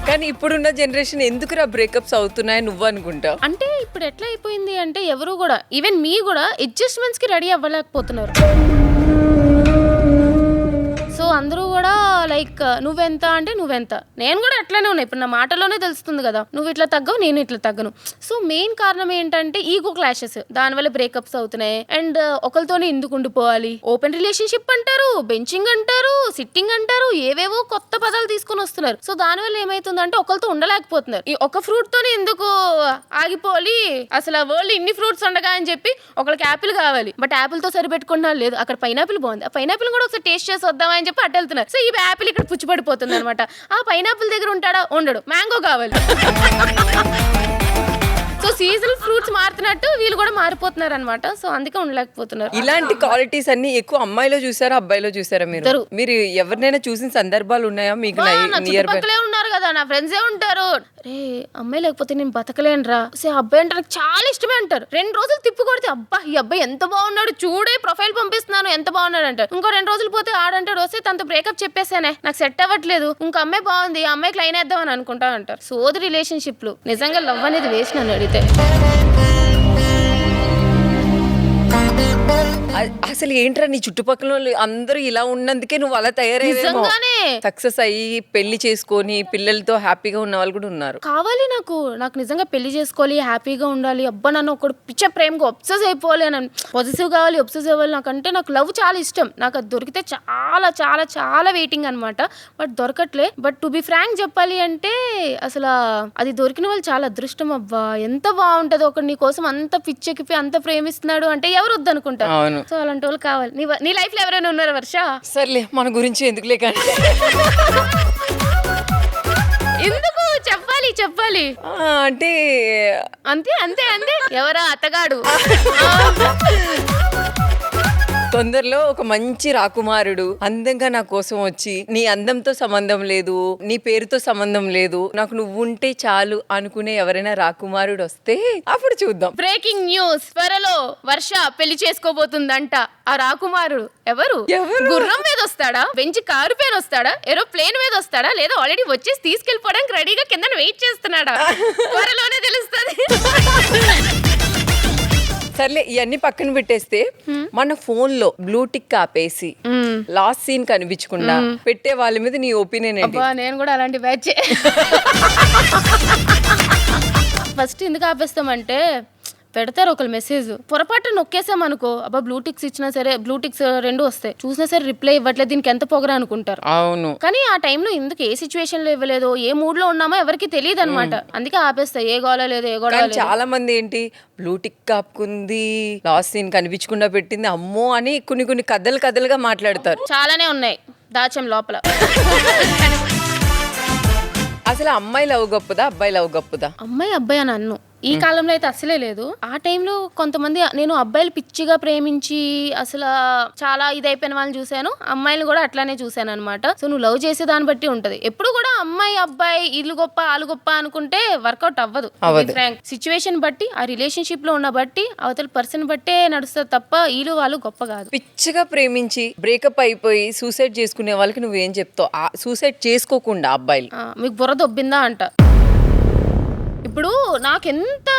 కానీ ఇప్పుడున్న జనరేషన్ ఎందుకురా బ్రేకప్స్ అవుతున్నాయి నువ్వు అనుకుంటావు? అంటే ఇప్పుడు ఎట్లా అయిపోయింది అంటే ఎవరు కూడా, ఈవెన్ మీ కూడా అడ్జస్ట్మెంట్స్ కి రెడీ అవ్వలేకపోతున్నారు. సో అందరూ కూడా లైక్ నువ్వెంత అంటే నువ్వెంత, నేను కూడా అట్లానే ఉన్నా. ఇప్పుడు నా మాటలోనే తెలుస్తుంది కదా, నువ్వు ఇట్లా తగ్గవు నేను ఇట్లా తగ్గను. సో మెయిన్ కారణం ఏంటంటే ఈగో క్లాషెస్, దానివల్ల బ్రేకప్స్ అవుతున్నాయి. అండ్ ఒకరితోనే ఎందుకు ఉండిపోవాలి, ఓపెన్ రిలేషన్షిప్ అంటారు, బెంచింగ్ అంటారు, సిట్టింగ్ అంటారు, ఏవేవో కొత్త పదాలు తీసుకొని వస్తున్నారు. సో దానివల్ల ఏమైతుందంటే ఒకరితో ఉండలేకపోతున్నారు. ఈ ఒక ఫ్రూట్ తోనే ఎందుకు ఆగిపోవాలి, అసలు ఆ వరల్డ్ ఇన్ని ఫ్రూట్స్ ఉండగా అని చెప్పి ఒకరికి యాపిల్ కావాలి, బట్ యాపిల్ తో సరిపెట్టుకున్నా లేదు, అక్కడ పైనాపిల్ బాగుంది, ఆ పైనాపిల్ కూడా ఒకసారి టేస్ట్ చేసి వద్దామని చెప్పి అటు వెళ్తున్నారు. సో ఈ యాపిల్ ఇక్కడ పుచ్చిపడిపోతుంది అనమాట. ఆ పైనాపిల్ దగ్గర ఉంటాడా, ఉండడు, మ్యాంగో కావాలి. సో సీజనల్ ఫ్రూట్స్ మారుతున్నట్టు వీళ్ళు కూడా మారిపోతున్నారు అనమాట. సో అందుకే ఉండలేకపోతున్నారు. ఇలాంటి క్వాలిటీస్ అన్ని ఎక్కువ అమ్మాయిలో చూసారా అబ్బాయిలో చూసారా? మీరు ఎవరినైనా చూసిన సందర్భాలు ఉన్నాయా మీకు? చుట్టుపక్కలే ఉన్నారు కదా, నా ఫ్రెండ్సే ఉంటారు. రే అమ్మాయి లేకపోతే నేను బతకలేను రా, సే అబ్బాయి అంటే నాకు చాలా ఇష్టమే అంటారు. 2 రోజులు తిప్పి కొడితే అబ్బా ఈ అబ్బాయి ఎంత బాగున్నాడు చూడే, ప్రొఫైల్ పంపిస్తున్నాను ఎంత బాగున్నాడు అంటారు. ఇంకో 2 రోజులు పోతే ఆడంటాడు, వస్తే తనతో బ్రేకప్ చెప్పేసానే నాకు సెట్ అవ్వట్లేదు, ఇంకో అమ్మాయి బాగుంది ఆ అమ్మాయికి లైన్ వేద్దాం అని అనుకుంటా అంటారు. సోది రిలేషన్షిప్లు. నిజంగా లవ్ అనేది వేస్ట్ నన్ను అడిగితే. అసలు ఏంట్రా నీ చుట్టుపక్కల అందరూ ఇలా ఉన్నందుకే నువ్వు అలా తయారయ్యేమో. సక్సెస్ అయ్యి పెళ్లి చేసుకొని పిల్లలతో హ్యాపీగా ఉన్న వాళ్ళు కూడా ఉన్నారు. కావాలి నాకు నిజంగా పెళ్లి చేసుకోవాలి, హ్యాపీగా ఉండాలి, అబ్బా నన్ను ఒకడు పిచ్చ ప్రేమగా ఒబ్సెస్ అయిపోవాలి అని, పాజిటివ్ కావాలి, ఒబ్సెస్ అవ్వాలి. నాకంటే నాకు లవ్ చాలా ఇష్టం. నాకు అది దొరికితే చాలా చాలా చాలా వెయిటింగ్ అనమాట. బట్ దొరకట్లే. బట్ టు బి ఫ్రాంక్ చెప్పాలి అంటే అసలు అది దొరికిన వాళ్ళు చాలా అదృష్టం. అబ్బా ఎంత బాగుంటది, ఒకడు నీ కోసం అంత పిచ్చెక్కిపి అంత ప్రేమిస్తున్నాడు అంటే ఎవరు వద్దనుకుంటారు. సో అలాంటి వాళ్ళు కావాలి. నీ లైఫ్ లో ఎవరైనా ఉన్నారా వర్ష? సర్లే మన గురించి ఎందుకులే కానీ. ఎందుకు చెప్పాలి అంటే అంతే ఎవరా అత్తగాడు. తొందరలో ఒక మంచి రాకుమారుడు అందంగా నా కోసం వచ్చి, నీ అందంతో సంబంధం లేదు, నీ పేరుతో సంబంధం లేదు, నాకు నువ్వు ఉంటే చాలు అనుకునే ఎవరైనా రాకుమారుడు వస్తే అప్పుడు చూద్దాం. బ్రేకింగ్ న్యూస్, త్వరలో వర్ష పెళ్లి చేసుకోబోతుందంట. ఆ రాకుమారుడు ఎవరు? గుర్రం మీద వస్తాడా, బెంచ్ కారు పైన వస్తాడా, ఏరోప్లేన్ మీద వస్తాడా, లేదా ఆల్రెడీ వచ్చేసి తీసుకెళ్లిపోవడానికి రెడీగా కింద వెయిట్ చేస్తున్నాడా? త్వరలోనే తెలుస్తుంది. సర్లే ఇవన్నీ పక్కన పెట్టేస్తే, మన ఫోన్ లో బ్లూ టిక్ ఆపేసి లాస్ట్ సీన్ కనిపించకుండా పెట్టే వాళ్ళ మీద నీ ఒపీనియన్ ఏంటి? నేను కూడా అలాంటి బ్యాచ్. ఫస్ట్ ఎందుకు ఆపేస్తామంటే పెడతారు ఒకళ్ళు మెసేజ్, పొరపాటు నొక్కేసాం అనుకో, అబ్బా బ్లూటిక్స్ ఇచ్చినా సరే, బ్లూటిక్స్ 2 వస్తాయి, చూసినా సరే రిప్లై ఇవ్వట్లేదు, దీనికి ఎంత పొగరా అనుకుంటారు. అవును. కానీ ఆ టైంలో ఎందుకు ఏ సిచ్యువేషన్ లో ఇవ్వలేదో, ఏ మూడ్ లో ఉన్నామో ఎవరికి తెలియదు అనమాట. అందుకే ఆపేస్తాయి, ఏ గోళ లేదు, ఏ గొడవ లేదు. చాలా మంది ఏంటి బ్లూటిక్ కాపుకుంది, లాస్ట్ సీన్ కనిపించకుండా పెట్టింది, అమ్మో అని కొన్ని కథలుగా మాట్లాడతారు. చాలానే ఉన్నాయి దాచం లోపల. అసలు అమ్మాయి లవ్ గొప్పదా, అబ్బాయి లవ్ గొప్పదా? అమ్మాయి అబ్బాయి అని అన్ను ఈ కాలంలో అయితే అసలే లేదు. ఆ టైంలో కొంతమంది, నేను అబ్బాయిలు పిచ్చిగా ప్రేమించి అసలు చాలా ఇదైపోయిన వాళ్ళని చూశాను, అమ్మాయిలు కూడా అట్లానే చూశాను అనమాట. సో నువ్వు లవ్ చేసే దాన్ని బట్టి ఉంటది. ఎప్పుడు కూడా అమ్మాయి అబ్బాయి ఇల్లు గొప్ప ఆలు గొప్ప అనుకుంటే వర్కౌట్ అవ్వదు. ఫ్రాంక్ సిచ్యువేషన్ బట్టి, ఆ రిలేషన్షిప్ లో ఉన్న బట్టి, అవతల పర్సన్ బట్టే నడుస్తుంది తప్ప వీళ్ళు వాళ్ళు గొప్ప కాదు. పిచ్చిగా ప్రేమించి బ్రేకప్ అయిపోయి సూసైడ్ చేసుకునే వాళ్ళకి నువ్వేం చెప్తావు? సూసైడ్ చేసుకోకుండా అబ్బాయిలు మీకు బుర్ర దొబ్బిందా అంట. ఇప్పుడు నాకెంత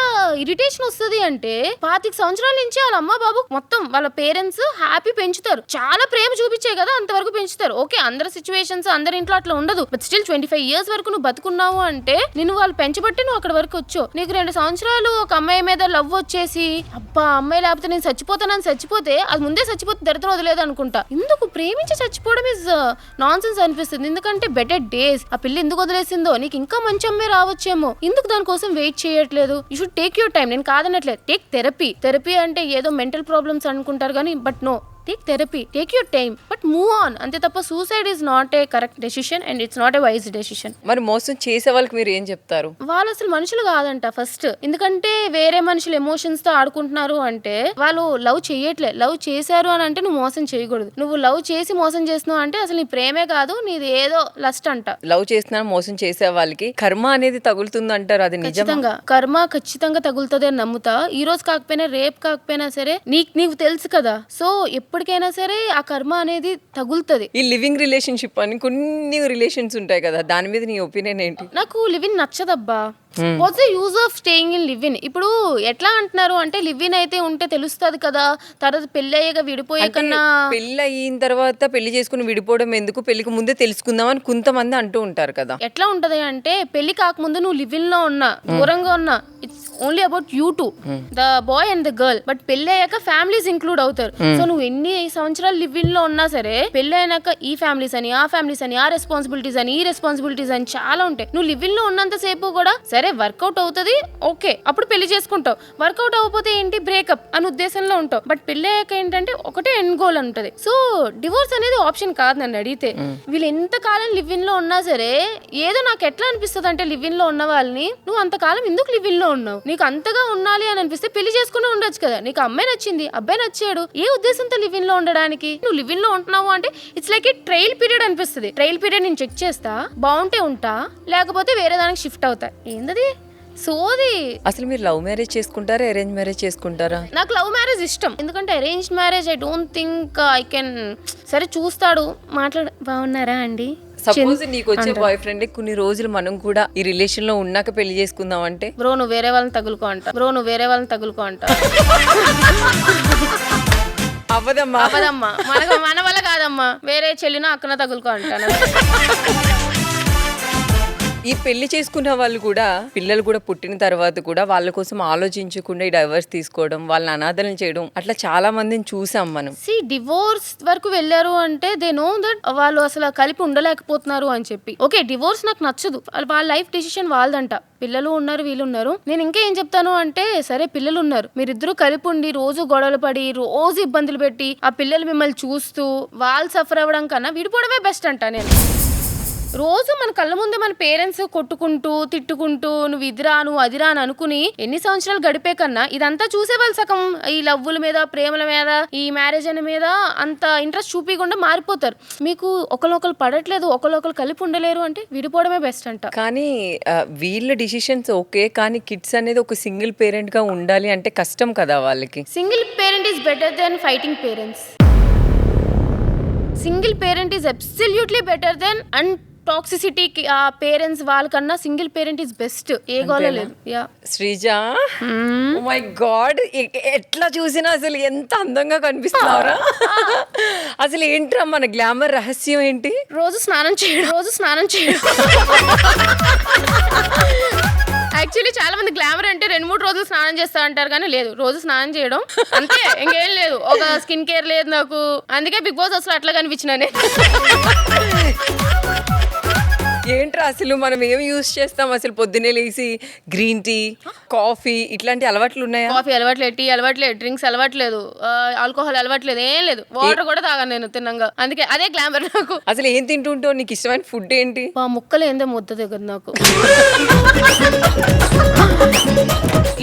ఇరిటేషన్ వస్తుంది అంటే, 25 సంవత్సరాల నుంచి వాళ్ళ అమ్మ బాబు మొత్తం వాళ్ళ పేరెంట్స్ హ్యాపీ పెంచుతారు, చాలా ప్రేమ చూపించే కదా అంతవరకు పెంచుతారు. ఓకే, అందరి సిచ్యువేషన్స్ అందరి ఇంట్లో అట్లా ఉండదు, బట్ స్టిల్ 25 years వరకు నువ్వు బతుకున్నావు అంటే నిన్ను వాళ్ళు పెంచబట్టి నువ్వు అక్కడ వరకు వచ్చావు. నీకు 2 సంవత్సరాలు ఒక అమ్మాయి మీద లవ్ వచ్చేసి, అబ్బా అమ్మాయి లేకపోతే నేను చచ్చిపోతానని చచ్చిపోతే, అది ముందే చచ్చిపోతే దరిద్రం వదిలేదు అనుకుంటా. ఎందుకు ప్రేమించి చచ్చిపోవడం ఇస్ నాన్ సెన్స్ అనిపిస్తుంది. ఎందుకంటే బెటర్ డేస్, ఆ పిల్ల ఎందుకు వదిలేసిందో, నీకు ఇంకా మంచి అమ్మాయి రావచ్చేమో, ఎందుకు దానికోసం వెయిట్ చేయట్లేదు? You should take your time. నేను కాదనట్లేదు, టేక్ థెరపీ అంటే ఏదో మెంటల్ ప్రాబ్లమ్స్ అనుకుంటారు కానీ, but no, take therapy, take your time, but move on. అంతే తప్ప suicide is not a correct decision and it's not a wise decision. మరి మోసం చేసే వాళ్ళకి మీరు ఏం చెప్తారు? వాళ్ళు అసలు మనుషులు కాదంట ఫస్ట్. ఎందుకంటే వేరే మనుషులు ఎమోషన్స్ తో ఆడుకుంటున్నారు అంటే వాళ్ళు లవ్ చేయట్లే. లవ్ చేశారు అని అంటే నువ్వు మోసం చేయకూడదు. నువ్వు లవ్ చేసి మోసం చేస్తున్నావు అంటే అసలు నీ ప్రేమే కాదు, నీది ఏదో లస్ట్ అంట. లవ్ చేస్తున్నా మోసం చేసే వాళ్ళకి కర్మ అనేది తగులుతుంది అంటారు, అది నిజంగా? కర్మ ఖచ్చితంగా తగులుతుంది అని నమ్ముతా. ఈ రోజు కాకపోయినా రేపు కాకపోయినా సరే నీకు తెలుసు కదా, సో ఎప్పటికైనా సరే ఆ కర్మ అనేది తగులుతుంది. ఈ లివింగ్ రిలేషన్షిప్ అని కొన్ని రిలేషన్స్ ఉంటాయి కదా, దాని మీద నీ ఒపీనియన్ ఏంటి? నాకు లివింగ్ నచ్చదబ్బా. What's the use of staying in live in? ఇప్పుడు ఎట్లా అంటున్నారు అంటే, లివ్ ఇన్ అయితే ఉంటే తెలుస్తుంది కదా, తర్వాత పెళ్లి అయ్యాక విడిపోయే కన్నా. పెళ్లి అయిన తర్వాత పెళ్లి చేసుకుని విడిపోవడం ఎందుకు, పెళ్లికి ముందే తెలుసుకుందాం అని కొంతమంది అంటూ ఉంటారు కదా. ఎట్లా ఉంటది అంటే, పెళ్లి కాకముందు నువ్వు లివ్ ఇన్ లో ఉన్నా, దూరంగా ఉన్నా, it's only about you two, the boy and the girl. But పెళ్లి అయ్యాక ఫ్యామిలీస్ ఇంక్లూడ్ అవుతారు. సో నువ్వు ఎన్ని సంవత్సరాలు లివ్ ఇన్ లో ఉన్నా సరే, పెళ్లి అయినాక ఈ ఫ్యామిలీస్ అని, ఆ ఫ్యామిలీస్ అని, ఆ రెస్పాన్సిబిలిటీస్ అని, ఈ రెస్పాన్సిబిలిటీస్ అని చాలా ఉంటాయి. నువ్వు లివ్ ఇన్ లో ఉన్నంత సేపు కూడా సరే వర్కౌట్ అవుతుంది, ఓకే, అప్పుడు పెళ్లి చేసుకుంటావు. వర్కౌట్ అవ్వకపోతే ఏంటి, బ్రేకప్ అని ఉద్దేశంలో ఉంటావు. బట్ పెళ్లి అయ్యాక ఏంటంటే ఒకటే ఎండ్ గోల్ ఉంటుంది. సో డివోర్స్ అనేది ఆప్షన్ కాదు నన్ను అడిగితే. వీళ్ళు ఎంత కాలం లివ్ ఇన్ లో ఉన్నా సరే, ఏదో నాకు ఎట్లా అనిపిస్తుంది అంటే, లివ్ ఇన్ లో ఉన్న వాళ్ళని, నువ్వు అంతకాలం ఎందుకు లివ్ ఇన్ లో ఉన్నావు? నీకు అంతగా ఉండాలి అని అనిపిస్తే పెళ్లి చేసుకుని ఉండొచ్చు కదా. నీకు అమ్మాయి నచ్చింది, అబ్బాయి నచ్చాడు, ఏ ఉద్దేశంతో లివ్ ఇన్ లో ఉండడానికి? నువ్వు లివ్ ఇన్ లో ఉంటున్నావు అంటే it's like A trial period అనిపిస్తుంది. ట్రయల్ పీరియడ్ నేను చెక్ చేస్తా, బాగుంటే ఉంటా, లేకపోతే వేరే దానికి షిఫ్ట్ అవుతా. ఏందది సోది. అసలు మీరు లవ్ మ్యారేజ్ చేసుకుంటారా, అరేంజ్ మ్యారేజ్ చేసుకుంటారా? నాకు లవ్ మ్యారేజ్ ఇష్టం. ఎందుకంటే arrange marriage I don't think I can. సరే చూస్తాడు, బాగున్నారా అండి, సపోజ్ నీకు వచ్చే బాయ్ ఫ్రెండ్ కొన్ని రోజులు మనం కూడా ఈ రిలేషన్ లో ఉన్నాక పెళ్లి చేసుకుందాం అంటే, బ్రో నువ్వు వేరే వాళ్ళని తగులుకో అంట. అవ్వదమ్మా, మన వల్ల కాదమ్మా, వేరే చెల్లినో అక్కన తగులుకో అంటాను. ఈ పెళ్లి చేసుకున్న వాళ్ళు కూడా, పిల్లలు కూడా పుట్టిన తర్వాత కూడా వాళ్ళ కోసం ఆలోచించకుండా ఈ డైవర్స్ తీసుకోవడం, వాళ్ళని అనాథలను చేయడం, అట్లా చాలా మందిని చూసాం మనం. డివోర్స్ వరకు వెళ్ళారు అంటే దే నో దట్ వాళ్ళు అసలు కలిపి ఉండలేకపోతున్నారు అని చెప్పి. ఓకే, డివోర్స్ నాకు నచ్చదు, వాళ్ళ లైఫ్ డిసిషన్ వాళ్ళదంట. పిల్లలు ఉన్నారు, వీళ్ళు ఉన్నారు. నేను ఇంకా ఏం చెప్తాను అంటే, సరే పిల్లలు ఉన్నారు, మీరిద్దరూ కలిపి ఉండి రోజు గొడవలు పడి, రోజు ఇబ్బందులు పెట్టి, ఆ పిల్లలు మిమ్మల్ని చూస్తూ వాళ్ళు సఫర్ అవ్వడం కన్నా విడిపోవడమే బెస్ట్ అంట నేను. రోజు మన కళ్ళ ముందే మన పేరెంట్స్ కొట్టుకుంటూ తిట్టుకుంటూ, నువ్వు ఇదిరా నువ్వు అదిరా అని అనుకుని ఎన్ని సంవత్సరాలు గడిపే కన్నా ఇదంతా చూసే వాళ్ళు సగం ఈ లవ్వుల మీద, ప్రేమల మీద, ఈ మ్యారేజ్ అనే మీద అంత ఇంట్రెస్ట్ చూపించకుండా మారిపోతారు. మీకు ఒకరు పడట్లేదు, ఒకరు కలిపి ఉండలేరు అంటే విడిపోవడమే బెస్ట్ అంట. కానీ వీళ్ళ డిసిషన్స్ ఓకే, కానీ కిడ్స్ అనేది ఒక సింగిల్ పేరెంట్ గా ఉండాలి అంటే కష్టం కదా వాళ్ళకి. Single parent is better than fighting parents. Single parent is absolutely better than and toxicity parents వాళ్ళకన్నా సింగిల్ పేరెంట్ ఇస్ బెస్ట్. ఏ గోల లేదు. శ్రీజ, ఓ మై గాడ్, ఎట్లా చూసినా అసలు ఎంత అందంగా కనిపిస్తున్నారా. అసలు ఏంట్రా మన గ్లామర్ రహస్యం ఏంటి? రోజు స్నానం చేయడం. యాక్చువల్లీ చాలా మంది గ్లామర్ అంటే 2-3 రోజులు స్నానం చేస్తా అంటారు కానీ లేదు, రోజు స్నానం చేయడం అంతే, ఇంకేం లేదు. ఒక స్కిన్ కేర్ లేదు నాకు, అందుకే బిగ్ బాస్ అసలు అట్లా కనిపించిన నేను. ఏంట్రా అసలు మనం ఏం యూజ్ చేస్తాం అసలు? పొద్దున్నే లేసి గ్రీన్ టీ, కాఫీ ఇట్లాంటి అలవాట్లు ఉన్నాయా? కాఫీ అలవాట్లేదు, టీ అలవాట్లేదు, డ్రింక్స్ అలవాట్లేదు, ఆల్కహాల్ అలవాట్లేదు, ఏం లేదు. వాటర్ కూడా తాగాను నేను తిన్నాగా, అందుకే అదే గ్లామర్ నాకు. అసలు ఏం తింటుంటావు? నీకు ఇష్టమైన ఫుడ్ ఏంటి? ఆ ముక్కలు ఏందో ముద్ద దగ్గర నాకు.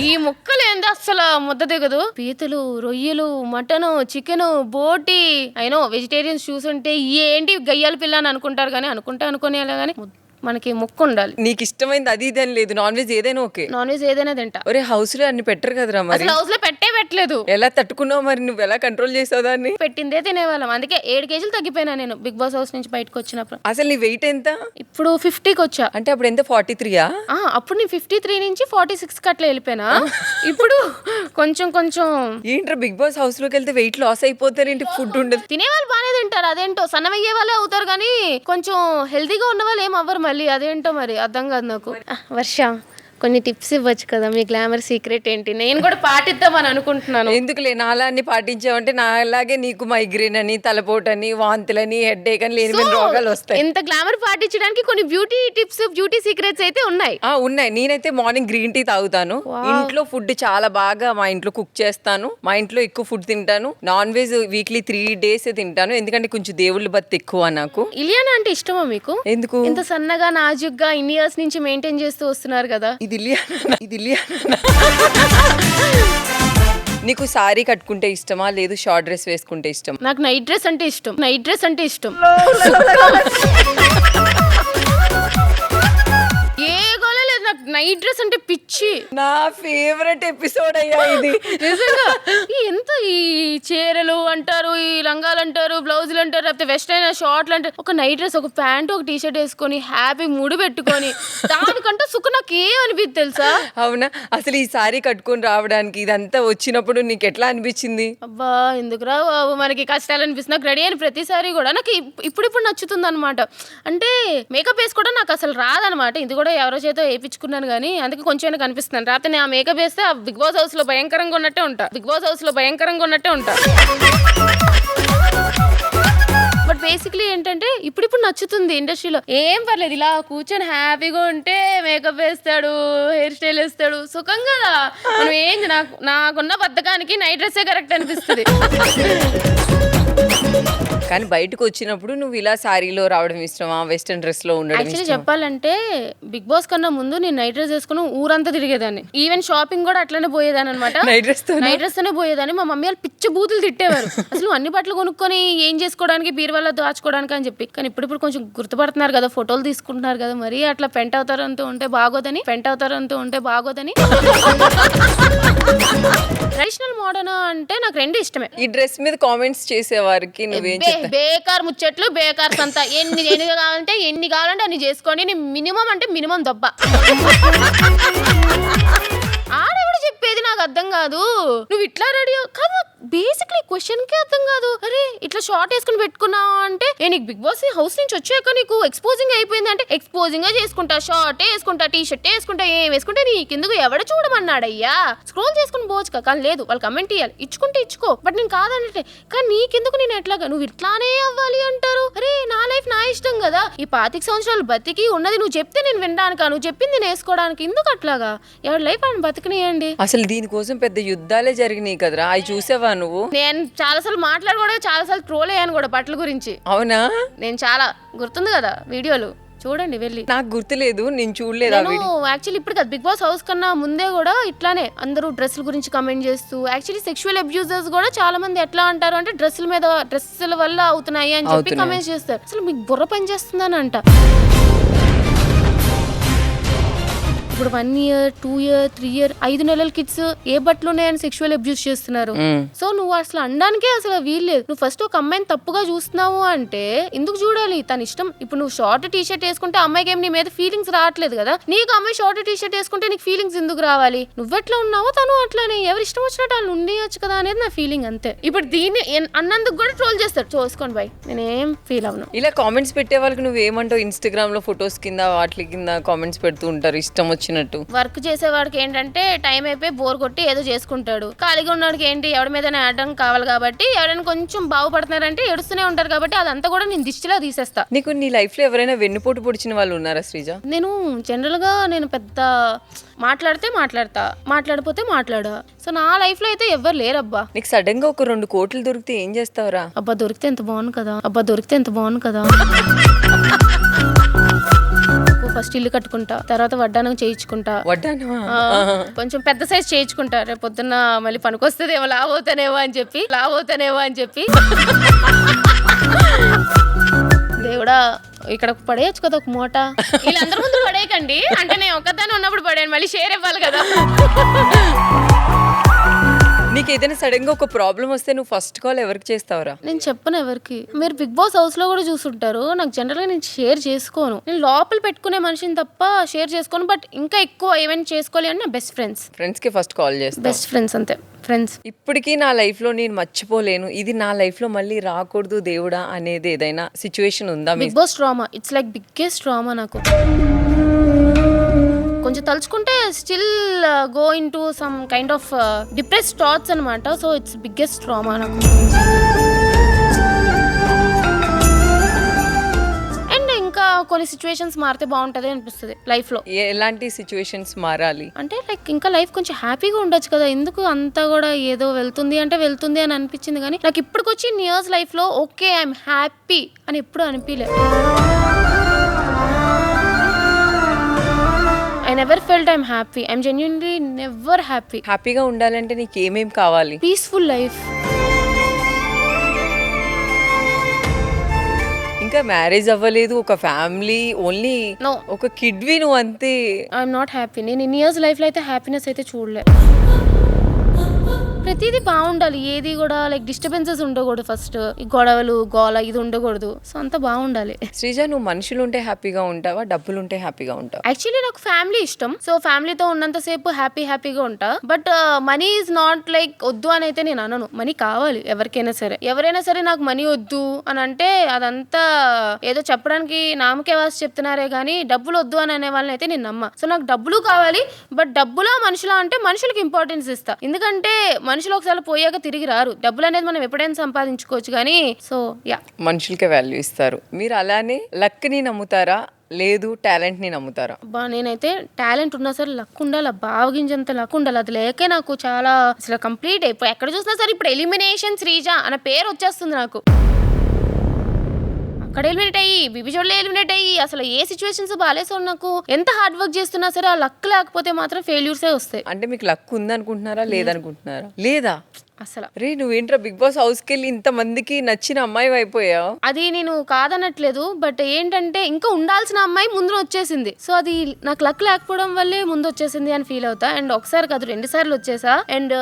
ఈ ముక్కలు ఏందో అసలు ముద్ద దిగదు. పీతలు, రొయ్యలు, మటన్, చికెన్, బోటి, అయినో వెజిటేరియన్స్ చూసుంటే ఏంటి గయ్యాల పిల్ల అని అనుకుంటారు కానీ అనుకునేలా కానీ మనకి ముక్కు ఉండాలి. నీకు ఇష్టమైంది అది ఇది అని లేదు, నాన్ వెజ్ ఏదైనా ఓకే? నాన్ వెజ్ ఏదైనా తింటా. ఒరే హౌస్ లో అన్ని పెట్టరు కదరా మరి? హౌస్ లో పెట్టలేదు. ఎలా తట్టుకున్నావు మరి? నువ్వు ఎలా కంట్రోల్ చేసావు దాన్ని? పెట్టిందే తినేవాళ్ళం, అందుకే 7 కేజీలు తగ్గిపోయినా నేను బిగ్ బాస్ హౌస్ నుంచి బయటకు వచ్చినప్పుడు. అసలు నీ వెయిట్ ఎంత? ఇప్పుడు 50కి వచ్చా. అంటే అప్పుడు ఎంత? 43యా? అప్పుడు నేను 53 నుంచి 46 అట్లా వెళ్ళిపోయినా. ఇప్పుడు కొంచెం ఏంట్రా బిగ్ బాస్ హౌస్ లోకి వెళ్తే వెయిట్ లాస్ అయిపోతారు ఏంటి? ఫుడ్ ఉండదు. తినేవాళ్ళు బాగానే తింటారు, అదేంటో సన్నమయ్యే వాళ్ళే అవుతారు కానీ కొంచెం హెల్తీగా ఉన్న వాళ్ళు ఏం అవ్వరు మళ్ళీ, అదేంటో మరి అర్థం కాదు నాకు. వర్ష కొన్ని టిప్స్ ఇవ్వచ్చు కదా, మీ గ్లామర్ సీక్రెట్ ఏంటి? నేను కూడా పాటిద్దామని అనుకుంటున్నాను. ఎందుకులే, నాలా అన్ని పాటించావంటే నా అలాగే నీకు మైగ్రేన్ అని, తలపోటని, వాంతులని, హెడ్ఏక్ అని లేని రోగాలు వస్తాయి. ఇంత గ్లామర్ పాటించడానికి కొన్ని బ్యూటీ టిప్స్, బ్యూటీ సీక్రెట్స్ అయితే ఉన్నాయి. ఉన్నాయి. నేనైతే మార్నింగ్ గ్రీన్ టీ తాగుతాను. ఇంట్లో ఫుడ్ చాలా బాగా మా ఇంట్లో కుక్ చేస్తాను. మా ఇంట్లో ఎక్కువ ఫుడ్ తింటాను. నాన్ వెజ్ వీక్లీ 3 days తింటాను, ఎందుకంటే కొంచెం దేవుళ్ళ భక్తి ఎక్కువ నాకు. ఇలియానా అంటే ఇష్టమా మీకు? ఎందుకు? ఇంత సన్నగా నాజుగ్గా ఇన్ని ఇయర్స్ నుంచి మెయింటైన్ చేస్తూ వస్తున్నారు కదా. ఇది నీకు సారీ కట్టుకుంటే ఇష్టమా లేదు షార్ట్ డ్రెస్ వేసుకుంటే ఇష్టం? నాకు నైట్ డ్రెస్ అంటే ఇష్టం. ఏ గోలే లేదు, నాకు నైట్ డ్రెస్ అంటే పిచ్చి. నా ఫేవరెట్ ఎపిసోడ్ అయ్యా ఇది. నిజంగా ఎంత ఈ చీరలు అంటారు, ఈ లంగాలు అంటారు, బ్లౌజులు అంటారు, లేకపోతే వెస్టర్న్ షార్ట్లు అంటారు, ఒక నైట్ డ్రెస్, ఒక ప్యాంట్, ఒక టీషర్ట్ వేసుకొని హ్యాపీ ముడి పెట్టుకొని దానికంటే సుఖం నాకు ఏమనిపిస్తుంది తెలుసా? అవునా? అసలు ఈ సారీ కట్టుకొని రావడానికి ఇదంతా వచ్చినప్పుడు నీకు ఎట్లా అనిపించింది? అబ్బా ఎందుకురా బాబు మనకి కష్టాలు అనిపిస్తుంది. నాకు రెడీ అయిన ప్రతిసారి కూడా నాకు ఇప్పుడు నచ్చుతుంది అనమాట. అంటే మేకప్ వేసుకోవడం నాకు అసలు రాదనమాట. ఇది కూడా ఎవరో చేతో వేయించుకున్నాను కానీ అందుకే కొంచెం కనిపిస్తున్నాను. రాత్రి నేను ఆ మేకప్ వేస్తే ఆ బిగ్ బాస్ హౌస్ లో భయంకరంగా ఉన్నట్టే ఉంటా. బట్ బేసిక్లీ ఏంటంటే ఇప్పుడు నచ్చుతుంది ఇండస్ట్రీలో. ఏం పర్లేదు, ఇలా కూర్చొని హ్యాపీగా ఉంటే మేకప్ వేస్తాడు, హెయిర్ స్టైల్ వేస్తాడు, సుఖం కదా. మనం ఏంది, నాకున్న బద్ధకానికి నైట్ డ్రెస్సే కరెక్ట్ అనిపిస్తుంది. కానీ బయటకు వచ్చినప్పుడు నువ్వు ఇలా సారీలో రావడం ఇష్టమా, వెస్టర్న్ డ్రెస్ లో ఉండడం యాక్చువల్లీ చెప్పాలంటే బిగ్ బాస్ కన్నా ముందు నేను నైట్ డ్రెస్ వేసుకుని ఊరంతా తిరిగేదాన్ని. ఈవెన్ షాపింగ్ కూడా అట్లనే పోయేదాన్ని అనమాట. నైట్ డ్రెస్ తోనే పోయేదాన్ని. మా మమ్మీ వాళ్ళు పిచ్చ బూతులు తిట్టేవారు, అసలు అన్ని బట్టలు కొనుక్కొని ఏం చేసుకోవడానికి, బీరువాళ్ళ దాచుకోవడానికి అని చెప్పి. కానీ ఇప్పుడు కొంచెం గుర్తుపడుతున్నారు కదా, ఫోటోలు తీసుకుంటున్నారు కదా, మరి అట్లా పెంట్ అవుతారంటూ ఉంటే బాగోదని. ట్రెడిషనల్ మోడర్న్ అంటే నాకు 2 ఇష్టమే. ఈ డ్రెస్ మీద కామెంట్స్ చేసేవారికి నువ్వేం చెప్తావు? బేకార్ ముచ్చట్లు, బేకార్ సంతా. ఎన్ని కావాలంటే అన్ని చేసుకోండి. నేను మినిమం దొబ్బ. ఆడెవడు చెప్పేది నాకు అర్థం కాదు. నువ్వు ఇట్లా రెడీ కాదు, బేసిక్లీ క్వశ్చన్ కి అర్థం కాదు. అరే ఇట్లా షార్ట్ వేసుకుని పెట్టుకున్నావు అంటే నీకు బిగ్ బాస్ హౌస్ నుంచి వచ్చాక నీకు ఎక్స్పోజింగ్ అయిపోయింది అంటే ఎక్స్పోజింగ్ చేసుకుంటా, షార్ట్ వేసుకుంటా, టీ షర్ట్ వేసుకుంటా, ఏం వేసుకుంటే నీకెందుకు ఎవడ చూడమన్నాడయ్యా? స్క్రోల్ చేసుకుని పోవచ్చు కానీ లేదు, వాళ్ళు కమెంట్ ఇవ్వాలి, ఇచ్చుకుంటే ఇచ్చుకో. బట్ నేను కాదంటే కానీ నీకెందుకు, నేను ఎట్లాగా నువ్వు ఇట్లానే అవ్వాలి అంటారు. అరే నా లైఫ్ నా ఇష్టం కదా. ఈ 25 సంవత్సరాలు బతికి ఉన్నది నువ్వు చెప్తే నేను వినడానికా, నువ్వు చెప్పింది నేను వేసుకోవడానికి, ఎందుకు అట్లాగా? ఎవరి లైఫ్ ఆయన బతికినాయండి. అసలు దీనికోసం పెద్ద యుద్ధాలే జరిగినాయి కదరా, అవి చూసావా నువ్వు? నేను చాలాసార్లు మాట్లాడకూడదు, చాలాసార్లు ట్రోల్ అయ్యాను కూడా బట్టల గురించి. అవునా? నేను చాలా గుర్తుంది కదా వీడియోలు, చూడండి వెళ్ళి. నాకు గుర్తులేదు, నేను చూడలేదు. నేను యాక్చువల్లీ ఇప్పుడు కదా బిగ్ బాస్ హౌస్ కన్నా ముందే కూడా ఇట్లానే అందరూ డ్రెస్సుల గురించి కమెంట్ చేస్తూ, యాక్చువల్లీ సెక్షువల్ అబ్యూజర్స్ కూడా చాలా మంది ఎట్లా అంటారు అంటే డ్రెస్సుల వల్ల అవుతున్నాయి అని చెప్పి కమెంట్స్ చేస్తారు. అసలు మీకు బుర్ర పని చేస్తుందని అంట. ఇప్పుడు 1 year, 2 year, 3 year, 5 నెలల కిడ్స్ ఏ బట్టలు ఉన్నాయని సెక్షువల్ అబ్యూస్ చేస్తున్నారు. సో నువ్వు అసలు అనడానికే అసలు వీల్లేదు. నువ్వు ఫస్ట్ ఒక అమ్మాయిని తప్పుగా చూస్తున్నావు అంటే ఎందుకు చూడాలి? తన ఇష్టం. ఇప్పుడు నువ్వు షార్ట్ టీ షర్ట్ వేసుకుంటే అమ్మాయికి ఏమి నీ మీద ఫీలింగ్స్ రావట్లేదు కదా, నీకు అమ్మాయి షార్ట్ టీ షర్ట్ వేసుకుంటే నీకు ఫీలింగ్స్ ఎందుకు రావాలి? నువ్వెట్లా ఉన్నావో తను అట్లానే, ఎవరి ఇష్టం వచ్చినట్టు వాళ్ళు ఉండేయచ్చు కదా అనేది నా ఫీలింగ్ అంతే. ఇప్పుడు దీన్ని అన్నందుకు కూడా ట్రోల్ చేస్తారు, చూసుకోండి బాయ్, నేనేం ఫీల్ అవ్వను. ఇలా కామెంట్స్ పెట్టే వాళ్ళకి నువ్వేమంటావు? ఇన్స్టాగ్రామ్ లో ఫొటోస్ కింద వాటి కింద కామెంట్స్ పెడుతూ ఉంటారు, ఇష్టం వచ్చిన వచ్చినట్టు? వర్క్ చేసేవాడికి ఏంటంటే టైం అయిపోయి బోర్ కొట్టి ఏదో చేసుకుంటాడు. ఖాళీగా ఉన్నవాడికి ఏంటి ఎవరి మీద ఆడడం కావాలి కాబట్టి ఎవరైనా కొంచెం బాగుపడుతున్నారంటే ఏడుస్తూనే ఉంటారు కాబట్టి అదంతా కూడా నేను దిష్టిలో తీసేస్తా. నీకు నీ లైఫ్ లో ఎవరైనా వెన్నుపోటు పొడిచిన వాళ్ళు ఉన్నారా శ్రీజ? నేను జనరల్ గా నేను పెద్ద మాట్లాడితే మాట్లాడిపోతే మాట్లాడా. సో నా లైఫ్ లో అయితే ఎవ్వరు లేరబ్బా. నీకు సడన్ గా ఒక 2 కోట్లు దొరికితే ఏం చేస్తావురా? అబ్బా దొరికితే ఎంత బాగుంది కదా. ఫస్ట్ ఇల్లు కట్టుకుంటా, తర్వాత వడ్డానం చేయించుకుంటా. వడ్డానమా? కొంచెం పెద్ద సైజ్ చేయించుకుంటా, రేపు పొద్దున్న మళ్ళీ పనికొస్తుందేమో లావవుతానేమో అని చెప్పి దేవుడా ఇక్కడ పడేయచ్చు కదా ఒక మూట. వీళ్ళందరి ముందు పడేయకండి అంటే నేను ఒక్కదాన్ని ఉన్నప్పుడు పడేయండి, మళ్ళీ షేర్ ఇవ్వాలి కదా. నీకు ఏదైనా సడన్ గా ఒక ప్రాబ్లం వస్తే నువ్వు ఫస్ట్ కాల్ ఎవరికి చేస్తావురా? నేను చెప్పను ఎవరికి. మీరు బిగ్ బాస్ హౌస్ లో కూడా చూసుంటారు, నాకు జనరల్ గా నేను షేర్ చేసుకోను. నేను లోపల పెట్టుకునే మనిషిని తప్ప షేర్ చేసుకోను. బట్ ఇంకా ఎక్కువ ఈవెంట్ చేసుకోవాలి అని నా బెస్ట్ ఫ్రెండ్స్ కి ఫస్ట్ కాల్ చేస్తా. బెస్ట్ ఫ్రెండ్స్ అంతే. ఫ్రెండ్స్ ఇప్పటికీ నా లైఫ్ లో నేను మర్చిపోలేను, ఇది నా లైఫ్ లో మళ్ళీ రాకూడదు దేవుడా అనేది ఏదైనా సిచ్యువేషన్ ఉందా? Bigg Boss drama it's like biggest drama. నాకు కొంచెం తలుచుకుంటే still go in to some kind of depressed thoughts అనమాట. సో ఇట్స్ బిగ్గెస్ట్ డ్రామా నాకు. అండ్ ఇంకా కొన్ని సిచ్యువేషన్స్ మారితే బాగుంటది అనిపిస్తుంది లైఫ్ లో. ఎలాంటి సిచ్యువేషన్స్ మారాలి అంటే లైక్ ఇంకా లైఫ్ కొంచెం హ్యాపీగా ఉండొచ్చు కదా, ఎందుకు అంతా కూడా ఏదో వెళ్తుంది అని అనిపించింది. కానీ నాకు ఇప్పటికొచ్చి ఇయర్స్ లైఫ్ లో ఓకే ఐఎమ్ హ్యాపీ అని ఎప్పుడు అనిపించలేదు. I never felt I'm happy. I'm genuinely never happy. హ్యాపీగా ఉండాలంటే నీకు ఏమేం కావాలి? Peaceful life. ఇంకా మ్యారేజ్ అవ్వలేదు, ఒక ఫ్యామిలీ ఓన్లీ No. ఒక కిడ్వి నువ్వు అంతే. I'm not happy. నేను ఇన్ ఇయర్స్ లైఫ్ లో అయితే హ్యాపీనెస్ అయితే చూడలే. ప్రతిదీ బాగుండాలి, ఏది కూడా లైక్ డిస్టర్బెన్సెస్ ఉండకూడదు. ఫస్ట్ ఈ గొడవలు గోల ఇది ఉండకూడదు. సో అంతా బాగుండాలి. శ్రీజ, నువ్వు మనుషులు ఉంటే హ్యాపీగా ఉంటావా, డబ్బులు ఉంటే హ్యాపీగా ఉంటావా? యాక్చువల్లీ నాకు ఫ్యామిలీ ఇష్టం. సో ఫ్యామిలీతో ఉన్నంత సేపు హ్యాపీగా ఉంటా. But money is not like వద్దు అని అయితే నేను అనను. మనీ కావాలి ఎవరికైనా సరే. నాకు మనీ వద్దు అని అంటే అదంతా ఏదో చెప్పడానికి నామకే వాసి చెప్తున్నారే కానీ డబ్బులు వద్దు అని అనే వాళ్ళని అయితే నేను నమ్మ. సో నాకు డబ్బులు కావాలి, బట్ డబ్బులా మనుషులా అంటే మనుషులకి ఇంపార్టెన్స్ ఇస్తా. ఎందుకంటే మనుషులు ఒకసారి పోయాక తిరిగి రారు. డబ్బులు అనేది మనం ఎప్పుడైనా సంపాదించుకోవచ్చు కానీ. సో యా, మనుషులకే వాల్యూ ఇస్తారు. మీరు అలానే లక్ ని నమ్ముతారా, లేదు టాలెంట్ ని నమ్ముతారా? నేనైతే టాలెంట్ ఉన్నా సరే లక్ ఉండాలి, బావగింజంత లక్ ఉండాలి. అది లేకే నాకు చాలా అసలు కంప్లీట్ అయిపోయి ఎక్కడ చూసినా సరే ఇప్పుడు ఎలిమినేషన్ శ్రీజ అనే పేరు వచ్చేస్తుంది నాకు. అక్కడ ఎలిమినేట్ అయ్యి బిబిజోడ్లో ఎలిమినేట్ అయ్యి అసలు ఏ సిచ్యువేషన్స్ బాగాలేసో నాకు ఎంత హార్డ్ వర్క్ చేస్తున్నా సరే ఆ లక్ లేకపోతే మాత్రం ఫెయిల్యూర్సే వస్తాయి. అంటే మీకు లక్ ఉందనుకుంటున్నారా లేదనుకుంటున్నారా? లేదా అసలు రే నువ్వేంట్రా బిగ్ బాస్ హౌస్కి వెళ్ళి ఇంత మందికి నచ్చిన అమ్మాయి అయిపోయావు? అది నేను కాదనట్లేదు, బట్ ఏంటంటే ఇంకా ఉండాల్సిన అమ్మాయి ముందు వచ్చేసింది. సో అది నాకు లక్ లేకపోవడం వల్లే ముందు వచ్చేసింది అని ఫీల్ అవుతా. అండ్ ఒకసారి కాదు 2 సార్లు వచ్చేసా. అండ్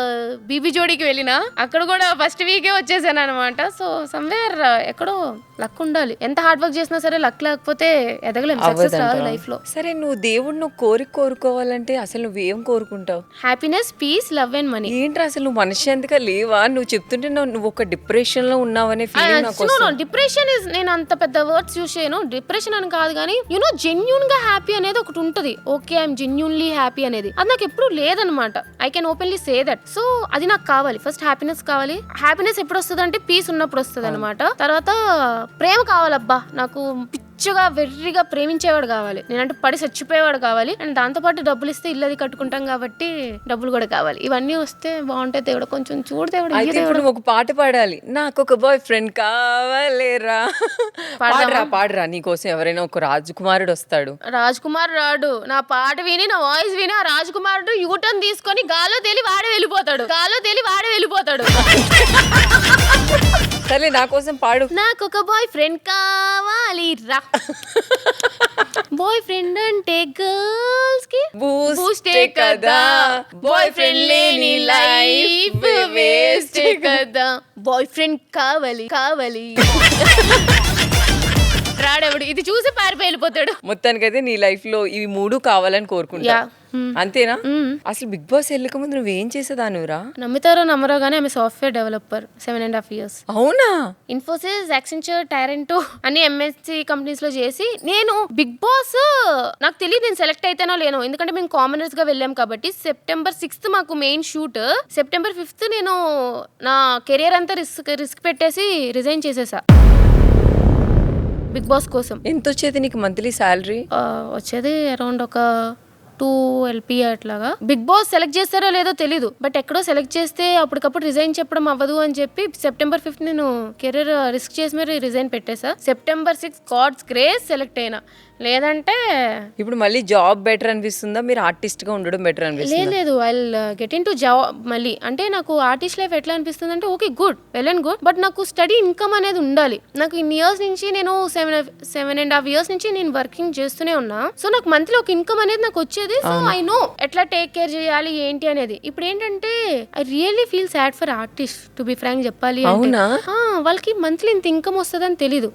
బీబీ జోడీకి వెళ్ళినా అక్కడ కూడా ఫస్ట్ వీకే వచ్చేసాను అనమాట. సో సమ్వేర్ ఎక్కడో లక్ ఉండాలి. ఎంత హార్డ్ వర్క్ చేసినా సరే లక్ లేకపోతే ఎదగలేం, సక్సెస్ రాదు లైఫ్ లో. సరే నువ్వు దేవుడిని కోరుకోవాలంటే అసలు నువ్వేం కోరుకుంటావు? Happiness, peace, love and money. ఏంట్రా అసలు నువ్వు మనశ్శాంతిగా లేవా? నువ్వు చెప్తుంటే నువ్వు ఒక డిప్రెషన్ లో ఉన్నావనే ఫీలింగ్ నాకు వస్తుంది. డిప్రెషన్ ఇస్, నేను అంత పెద్ద వర్డ్స్ యూస్ చేయను. డిప్రెషన్ అని కాదు కానీ యూనో జెన్యూన్ గా హ్యాపీ అనేది ఒకటి ఉంటది. ఓకే ఐఎమ్ జెన్యూన్లీ హ్యాపీ అనేది అది నాకు ఎప్పుడు లేదనమాట. I can openly say that. So అది నాకు కావాలి. ఫస్ట్ హ్యాపీనెస్ కావాలి. హ్యాపీనెస్ ఎప్పుడు వస్తుంది అంటే పీస్ ఉన్నప్పుడు వస్తుంది అనమాట. తర్వాత ప్రేమ కావాలబ్బా, నాకు పిచ్చిగా వెర్రిగా ప్రేమించేవాడు కావాలి. నేనంటే పడి చచ్చిపోయేవాడు కావాలి. అండ్ దాంతో పాటు డబ్బులు ఇస్తే ఇల్లు అది కట్టుకుంటాం కాబట్టి డబ్బులు కూడా కావాలి. ఇవన్నీ వస్తే బాగుంటాయి. దేవుడు కొంచెం చూడు దేవుడు. అయితే ఇప్పుడు ఒక పాట పాడాలి, నాకు ఒక బాయ్ ఫ్రెండ్ కావాలేరా. పాడరా నీకోసం ఎవరైనా ఒక రాజకుమారుడు వస్తాడు. రాజకుమార్ రాడు. నా పాట విని నా వాయిస్ విని ఆ రాజకుమారుడు యూటర్న్ తీసుకొని గాల్లో తేలి వాడే వెళ్ళిపోతాడు. సరే నా కోసం పాడు. నాకు ఒక బాయ్ ఫ్రెండ్ కావాలి రా. బాయ్ ఫ్రెండ్ అంటే గర్ల్స్ కి బూస్టే కదా. బాయ్ ఫ్రెండ్ లేని లైఫ్ వేస్ట్ కదా. బాయ్ ఫ్రెండ్ కావాలి. రాడెవడు ఇది చూసి పారిపోయి వెళ్ళిపోతాడు. మొత్తానికైతే నీ లైఫ్ లో ఇవి 3 కావాలని కోరుకుంటా. యా. అంతేనా? అసలు బిగ్ బాస్ వెళ్ళక ముందు నువ్వేం చేసేదానురా? నమ్ముతారో నమ్మరో కానీ ఆమె సాఫ్ట్వేర్ డెవలపర్ 7.5 years. అవునా? ఇన్ఫోసిస్, యాక్సెంచర్, టారెంటో అన్ని ఎంఎస్సి కంపెనీస్ లో చేసి నేను బిగ్ బాస్ నాకు తెలియదు నేను సెలెక్ట్ అయితేనో లేనో, ఎందుకంటే మేము కామనర్స్ గా వెళ్ళాం కాబట్టి. September 6th మాకు మెయిన్ షూట్. September 5th నేను నా కెరియర్ అంతా రిస్క్ పెట్టేసి రిజైన్ చేసేసా బిగ్ బాస్ కోసం. ఎంత వచ్చేది నీకు మంత్లీ శాలరీ? వచ్చేది అరౌండ్ ఒక 2 LP అట్లాగా. బిగ్ బాస్ సెలెక్ట్ చేస్తారో లేదో తెలీదు, బట్ ఎక్కడో సెలెక్ట్ చేస్తే అప్పటికప్పుడు రిజైన్ చెప్పడం అవ్వదు అని చెప్పి September 5th నేను కెరీర్ రిస్క్ చేసి మరి రిజైన్ పెట్టేసా. September 6th God's grace select అయినా, లేదంటే ఇప్పుడు మళ్ళీ జాబ్ బెటర్ అనిపిస్తుందా, మీరు ఆర్టిస్ట్ గా ఉండడం బెటర్ అనిపిస్తుందా? లేదు I get in to job మళ్ళీ. అంటే నాకు ఆర్టిస్ట్ లైఫ్ ఎట్లా అనిపిస్తుంది అంటే okay good, well and good, but నాకు స్టడీ ఇన్కమ్ అనేది ఉండాలి. నాకు ఇన్ని ఇయర్స్ నుంచి నేను 7.5 years నుంచి నేను వర్కింగ్ చేస్తూనే ఉన్నా. సో నాకు మంత్లీ ఒక ఇన్కమ్ అనేది నాకు వచ్చేది. సో ఐ నో ఎట్లా టేక్ కేర్ చేయాలి ఏంటి అనేది. ఇప్పుడు ఏంటంటే I really feel sad for artist to be frank చెప్పాలి అంటే. వాళ్ళకి మంత్లీ ఇంత ఇన్కమ్ వస్తుందని తెలీదు.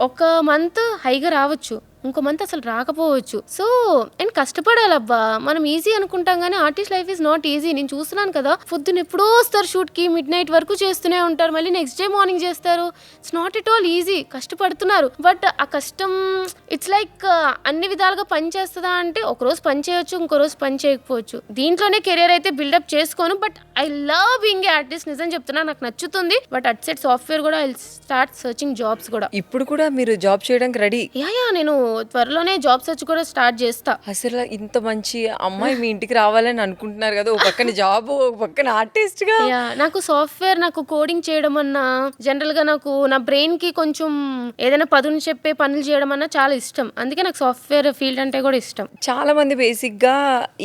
ఒక మంత్ హైగా రావచ్చు, ఇంకో మంత్ అసలు రాకపోవచ్చు. సో అండ్ కష్టపడాలబ్బా. మనం ఈజీ అనుకుంటాం కానీ artist life is not easy. నేను చూస్తున్నాను కదా, పొద్దున్న ఎప్పుడో వస్తారు షూట్ కి, మిడ్ నైట్ వరకు చేస్తూనే ఉంటారు, మళ్ళీ నెక్స్ట్ డే మార్నింగ్ చేస్తారు. It's not at all easy. కష్టపడుతున్నారు, బట్ ఆ కష్టం ఇట్స్ లైక్ అన్ని విధాలుగా పని చేస్తుందా అంటే ఒక రోజు పని చేయొచ్చు, ఇంకో రోజు పని చేయకపోవచ్చు. దీంట్లోనే కెరియర్ అయితే బిల్డప్ చేసుకోను, but I love being a artist. నిజం చెప్తున్నా, నాకు నచ్చుతుంది. బట్ అట్ సైడ్ సాఫ్ట్వేర్ కూడా ఐ స్టార్ట్ సర్చింగ్ జాబ్స్ కూడా. ఇప్పుడు కూడా మీరు జాబ్ చేయడానికి రెడీ? యా నేను త్వరలోనే జాబ్ సెర్చ్ కూడా స్టార్ట్ చేస్తా. అసలు ఇంత మంచి అమ్మాయి మీ ఇంటికి రావాలని అనుకుంటున్నారు కదా, ఒక పక్కన జాబ్, ఒక పక్కన ఆర్టిస్ట్ గా. నాకు సాఫ్ట్వేర్, నాకు కోడింగ్ చేయడం అన్నా, జనరల్ గా నాకు నా బ్రెయిన్ కి కొంచెం ఏదైనా పదును చెప్పే పనులు చేయడం అన్నా చాలా ఇష్టం. అందుకే నాకు సాఫ్ట్వేర్ ఫీల్డ్ అంటే కూడా ఇష్టం. చాలా మంది బేసిక్ గా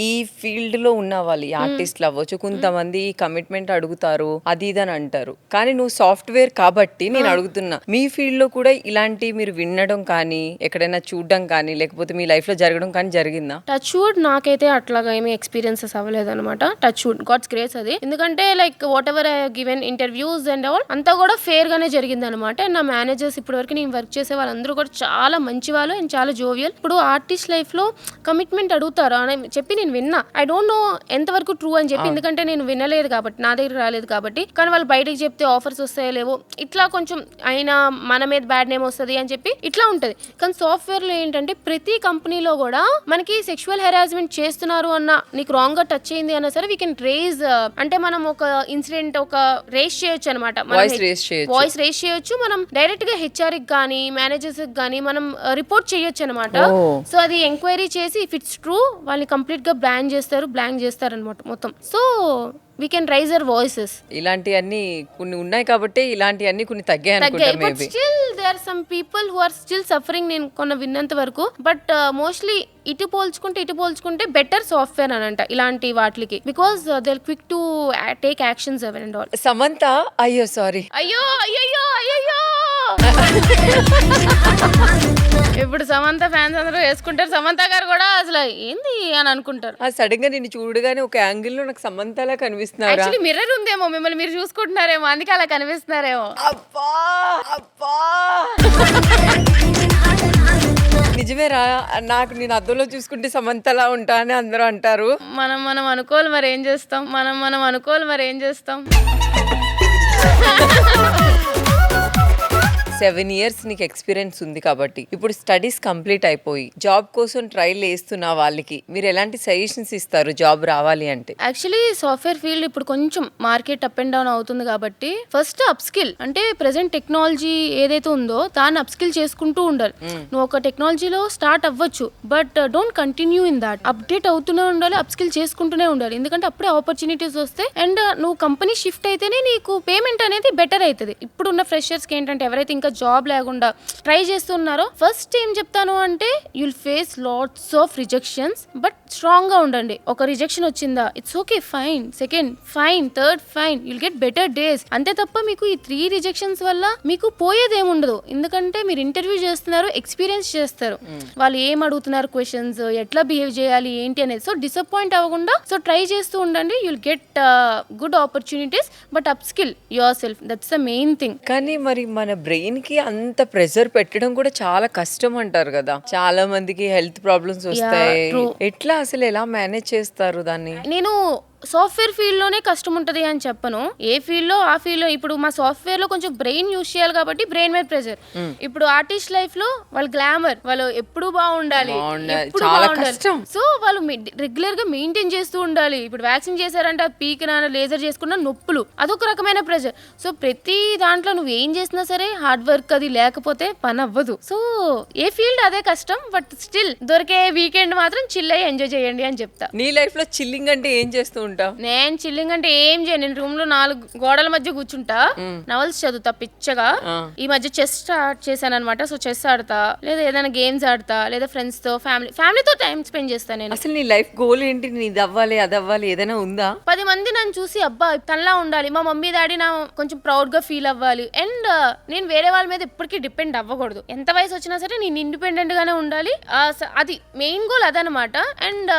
ఈ ఫీల్డ్ లో ఉన్న వాళ్ళు ఆర్టిస్ట్లు అవ్వచ్చు, కొంతమంది కమిట్మెంట్ అడుగుతారు, అది ఇది అని అంటారు. కానీ నువ్వు సాఫ్ట్వేర్ కాబట్టి నేను అడుగుతున్నా, మీ ఫీల్డ్ లో కూడా ఇలాంటి మీరు వినడం కానీ, ఎక్కడైనా చూడడం కానీ, లేకపోతే మీ లైఫ్ లో జరగడం కానీ జరిగిందా? టచ్ వుడ్ నాకైతే అట్లాగా ఏమీ ఎక్స్పీరియన్సెస్ అవ్వలేదు అనమాట. టచ్ వుడ్, గాడ్స్ గ్రేస్ అది. ఎందుకంటే like what ever I given interviews and all అంతా కూడా ఫేర్ గానే జరిగింది అనమాట. అండ్ నా మేనేజర్స్ ఇప్పటి వరకు నేను వర్క్ చేసే వాళ్ళందరూ కూడా చాలా మంచి వాళ్ళు అండ్ చాలా జోవియల్. ఇప్పుడు ఆర్టిస్ట్ లైఫ్ లో కమిట్మెంట్ అడుగుతారు అని చెప్పి నేను విన్నా. ఐ డోంట్ నో ఎంతవరకు ట్రూ అని చెప్పి, ఎందుకంటే నేను వినలేదు కాబట్టి, నా దగ్గర రాలేదు కాబట్టి. కానీ వాళ్ళు బయటకు చెప్తే ఆఫర్స్ వస్తాయో లేవో, ఇట్లా కొంచెం అయినా మన మీద బ్యాడ్ నేమ్ వస్తుంది అని చెప్పి ఇట్లా ఉంటది. కానీ సాఫ్ట్వేర్ లో ఏంటంటే ప్రతి కంపెనీలో కూడా మనకి సెక్షువల్ హెరాస్మెంట్ చేస్తున్నారు అన్న, నీకు రాంగ్ గా టచ్ అయింది అన్నా సరే, వీ కెన్ రేజ్, అంటే మనం ఒక ఇన్సిడెంట్ ఒక రేస్ చేయొచ్చు అనమాట. వాయిస్ రేస్ చేయొచ్చు. మనం డైరెక్ట్ గా హెచ్ఆర్ కి కానీ మేనేజర్స్ కి కానీ మనం రిపోర్ట్ చేయొచ్చు అనమాట. సో అది ఎంక్వైరీ చేసి ఇఫ్ ఇట్స్ ట్రూ వాళ్ళని కంప్లీట్ గా బ్లాంక్ చేస్తారు అనమాట మొత్తం. So we can raise our voices. ఇలాంటివన్నీ కొన్ని ఉన్నాయి కాబట్టి ఇలాంటివన్నీ కొన్ని తగ్గాయి అనుకుంటా maybe. But still there are some people who are still suffering, నేను కొన్న విన్నంత వరకు. బట్ మోస్ట్లీ ఇటు పోల్చుకుంటే బెటర్ సాఫ్ట్వేర్ అని అంట ఇలాంటి వాటికి, because they are quick to take actions ever and all. Samantha అయ్యో ఇప్పుడు సమంత ఫ్యాన్స్ అందరూ వేసుకుంటారు, సమంత గారు కూడా అసలు ఏంది అని అనుకుంటారు. సడన్ గా నేను చూడగానే ఒక యాంగిల్ లో నాకు సమంతలా కనిపిస్తున్నారు. యాక్చువల్లీ మిర్రర్ ఉందేమో, మిమ్మల్ని మీరు చూసుకుంటున్నారేమో, అందుకే అలా కనిపిస్తున్నారేమో. అబ్బా నిజమేరా, నాకు నేను అద్దంలో చూసుకుంటే సమంతలా ఉంటా అని అందరూ అంటారు. మనం అనుకోవాలి మరి ఏం చేస్తాం, మనం అనుకోవాలి మరి ఏం చేస్తాం. 7 years నీకు ఎక్స్పీరియన్స్ ఉంది కాబట్టి ఇప్పుడు స్టడీస్ కంప్లీట్ అయిపోయి జాబ్ కోసం ట్రైల్ వేస్తున్న వాళ్ళకి మీరు ఎలాంటి సజెషన్స్ ఇస్తారు జాబ్ రావాలి అంటే? యాక్చువల్లీ సాఫ్ట్వేర్ ఫీల్డ్ ఇప్పుడు కొంచెం మార్కెట్ అప్ అండ్ డౌన్ అవుతుంది కాబట్టి ఫస్ట్ అప్ స్కిల్, అంటే ప్రెసెంట్ టెక్నాలజీ ఏదైతే ఉందో దాన్ని అప్ స్కిల్ చేసుకుంటూ ఉండాలి. నువ్వు ఒక టెక్నాలజీలో స్టార్ట్ అవ్వచ్చు, but don't continue in that. Update అవుతూనే ఉండాలి, అప్ స్కిల్ చేసుకుంటూనే ఉండాలి. ఎందుకంటే అప్పుడే ఆపర్చునిటీస్ వస్తాయి అండ్ నువ్వు కంపెనీ షిఫ్ట్ అయితేనే నీకు పేమెంట్ అనేది బెటర్ అవుతుంది. ఇప్పుడున్న ఫ్రెషర్స్కి ఏంటంటే ఎవరైతే ఇంకా జాబ్ లేకుండా ట్రై చేస్తున్నారో, ఫస్ట్ ఏం చెప్తాను అంటే you'll face lots of rejections, but strong గా ఉండండి. ఒక రిజెక్షన్ వచ్చిందా, it's okay, fine, second fine, third fine, you'll get better days. అంతే తప్ప మీకు ఈ 3 రిజెక్షన్స్ వల్ల మీకు పోయేదేముండదు. ఎందుకంటే మీరు ఇంటర్వ్యూ చేస్తున్నారు, ఎక్స్పీరియన్స్ చేస్తారు, వాళ్ళు ఏం అడుగుతున్నారు క్వశ్చన్స్, ఎట్లా బిహేవ్ చేయాలి ఏంటి అనేది. సో డిసప్పాయింట్ అవ్వకుండా సో ట్రై చేస్తూ ఉండండి, you'll get good opportunities, but up skill your self, that's the main thing. కానీ మరి మన బ్రెయిన్ దానికి అంత ప్రెషర్ పెట్టడం కూడా చాలా కష్టం అంటారు కదా, చాలా మందికి హెల్త్ ప్రాబ్లమ్స్ వస్తాయి. ఎట్లా అసలు ఎలా మేనేజ్ చేస్తారు దాన్ని? నేను సాఫ్ట్వేర్ ఫీల్డ్ లోనే కష్టం ఉంటది అని చెప్పను. ఏ ఫీల్డ్ లో ఆ ఫీల్డ్ లో. ఇప్పుడు మా సాఫ్ట్వేర్ లో కొంచెం బ్రెయిన్ యూజ్ చేయాలి కాబట్టి బ్రెయిన్ మీద ప్రెషర్. ఇప్పుడు ఆర్టిస్ట్ లైఫ్ లో వాళ్ళు గ్లామర్, వాళ్ళు ఎప్పుడు బాగుండాలి, ఎప్పుడు బాగుండాలి. సో వాళ్ళు రెగ్యులర్ గా మెయింటైన్ చేస్తూ ఉండాలి. ఇప్పుడు వ్యాక్సిన్ చేశారంటే పీక్ లేజర్ చేసుకున్న నొప్పులు, అదొక రకమైన ప్రెషర్. సో ప్రతి దాంట్లో నువ్వు ఏం చేసినా సరే హార్డ్ వర్క్ అది లేకపోతే పని అవ్వదు. సో ఏ ఫీల్డ్ అదే కష్టం. బట్ స్టిల్ దొరికే వీకెండ్ మాత్రం చిల్ అయ్యి ఎంజాయ్ చేయండి అని చెప్తా. నీ లైఫ్ లో చిల్లింగ్ అంటే ఏం చేస్తూ? నేను చిల్లింగ్ అంటే ఏం చేయను. నేను రూమ్ లో 4 గోడల మధ్య కూర్చుంటా, నవల్స్ చదువుతా పిచ్చగా. ఈ మధ్య చెస్ స్టార్ట్ చేశాను అనమాట. సో చెస్ ఆడతా, లేదా ఏదైనా గేమ్స్ ఆడతా, లేదా ఫ్రెండ్స్ తో ఫ్యామిలీతో టైం స్పెండ్ చేస్తాను నేను. అసలు నీ లైఫ్ గోల్ ఏంటి? నీది అవ్వాలి, అది అవ్వాలి, ఏదైనా ఉందా? 10 మంది నన్ను చూసి అబ్బా తనలా ఉండాలి, మా మమ్మీ డాడీ నా కొంచెం ప్రౌడ్ గా ఫీల్ అవ్వాలి. అండ్ నేను వేరే వాళ్ళ మీద ఎప్పటికీ డిపెండ్ అవ్వకూడదు. ఎంత వయసు వచ్చినా సరే నేను ఇండిపెండెంట్ గానే ఉండాలి. అది మెయిన్ గోల్ అదనమాట. అండ్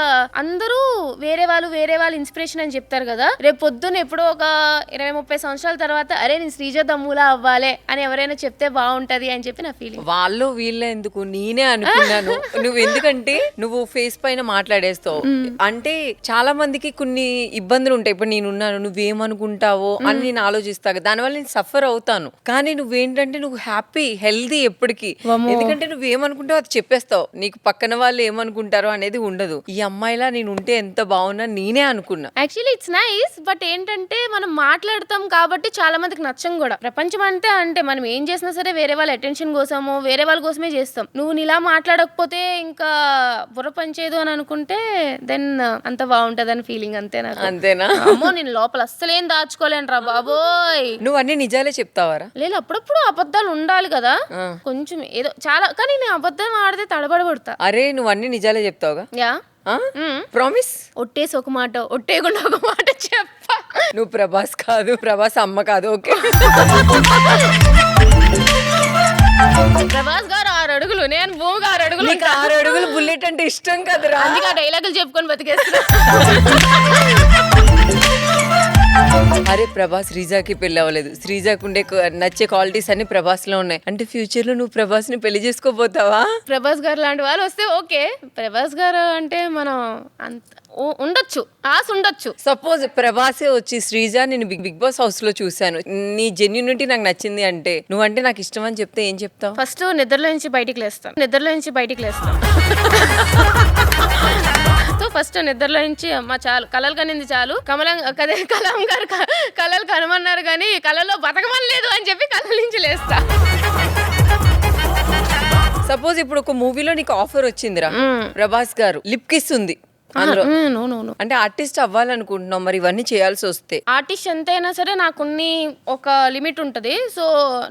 అందరూ వేరే వాళ్ళు ఇన్స్పిరేషన్ అని చెప్తారు కదా, రేపు పొద్దున్న ఎప్పుడో ఒక 20-30 సంవత్సరాల తర్వాత అరే నేను శ్రీజ దమ్ములా అవ్వాలి అని ఎవరైనా చెప్తే బాగుంటది అని చెప్పి నా ఫీలింగ్. వాళ్ళు వీళ్ళ ఎందుకు, నేనే అనుకున్నాను. నువ్వు ఎందుకంటే నువ్వు ఫేస్ పైన మాట్లాడేస్తావు అంటే చాలా మందికి కొన్ని ఇబ్బందులు ఉంటాయి. ఇప్పుడు నేనున్నాను, నువ్వేమనుకుంటావో అని నేను ఆలోచిస్తా, దానివల్ల నేను సఫర్ అవుతాను. కానీ నువ్వేంటంటే నువ్వు హ్యాపీ హెల్దీ ఎప్పటికీ. ఎందుకంటే నువ్వేమనుకుంటావు అది చెప్పేస్తావు, నీకు పక్కన వాళ్ళు ఏమనుకుంటారో అనేది ఉండదు. ఈ అమ్మాయిలా నేను ఉంటే ఎంత బాగున్నా నేనే అనుకున్నా. Actually it's nice. బట్ ఏంటంటే మనం మాట్లాడతాం కాబట్టి చాలా మందికి నచ్చం కూడా. ప్రపంచం అంటే మనం ఏం చేసినా సరే వేరే వాళ్ళ అటెన్షన్ కోసమో వేరే వాళ్ళ కోసమే చేస్తాం. నువ్వు నీలా మాట్లాడకపోతే ఇంకా బుర్ర పనిచేయదు అని అనుకుంటే దెన్ అంత బాగుంటది అని ఫీలింగ్. అంతేనా? అమ్మో నేను లోపల అస్సలేం దాచుకోలేను రా బాబోయ్. నువ్వు అన్ని నిజాలే చెప్తావారా? లేదు, అప్పుడప్పుడు అబద్ధాలు ఉండాలి కదా, కొంచెం ఏదో చాలా. కానీ నేను అబద్ధం ఆడితే తడబడబడతా. అరే నువ్వు అన్ని నిజాలే చెప్తావుగా? యా. ప్రామిస్? ఒట్టేసి ఒక మాట, ఒట్టేయకుండా ఒక మాట చెప్పా. నువ్వు ప్రభాస్ కాదు, ప్రభాస్ అమ్మ కాదు. ఓకే. ప్రభాస్ గారు 6 అడుగులు, నేను భూమికి 6 అడుగులు. 6 అడుగులు బుల్లెట్ అంటే ఇష్టం కదరా, అందుకే ఆ డైలాగులు చెప్పుకొని బతికేస్తున్నా. అరే ప్రభాస్ శ్రీజాకి పెళ్లి అవ్వలేదు, శ్రీజాకి ఉండే నచ్చే క్వాలిటీస్ అన్ని ప్రభాస్ లో ఉన్నాయి అంటే ఫ్యూచర్ లో నువ్వు ప్రభాస్ ని పెళ్లి చేసుకోపోతావా? ప్రభాస్ గారు లాంటి వాళ్ళు వస్తే ఓకే. ప్రభాస్ గారు అంటే మనం అంత ఉండొచ్చు, ఆశ ఉండొచ్చు. సపోజ్ ప్రభాసే వచ్చి శ్రీజ నేను బిగ్ బాస్ హౌస్ లో చూసాను, నీ జెన్యూనిటీ నాకు నచ్చింది అంటే, నువ్వంటే నాకు ఇష్టం అని చెప్తే ఏం చెప్తావు? ఫస్ట్ నిద్రలో నుంచి బయటికి లేస్తాను. సో ఫస్ట్ నిద్రలో నుంచి అమ్మ చాలు, కలలు కనింది చాలు, కలాం గారు కలలు కనమన్నారు కానీ కళలో బతకమని లేదు అని చెప్పి కళల నుంచి లేస్తా. సపోజ్ ఇప్పుడు ఒక మూవీలో నీకు ఆఫర్ వచ్చిందిరా, ప్రభాస్ గారు లిప్ కిస్ ఉంది అందులో, అంటే ఆర్టిస్ట్ అవ్వాలనుకుంటున్నావు, మరి ఇవన్నీ చేయాల్సి వస్తే ఆర్టిస్ట్ ఎంతైనా సరే నాకున్ని ఒక లిమిట్ ఉంటది. సో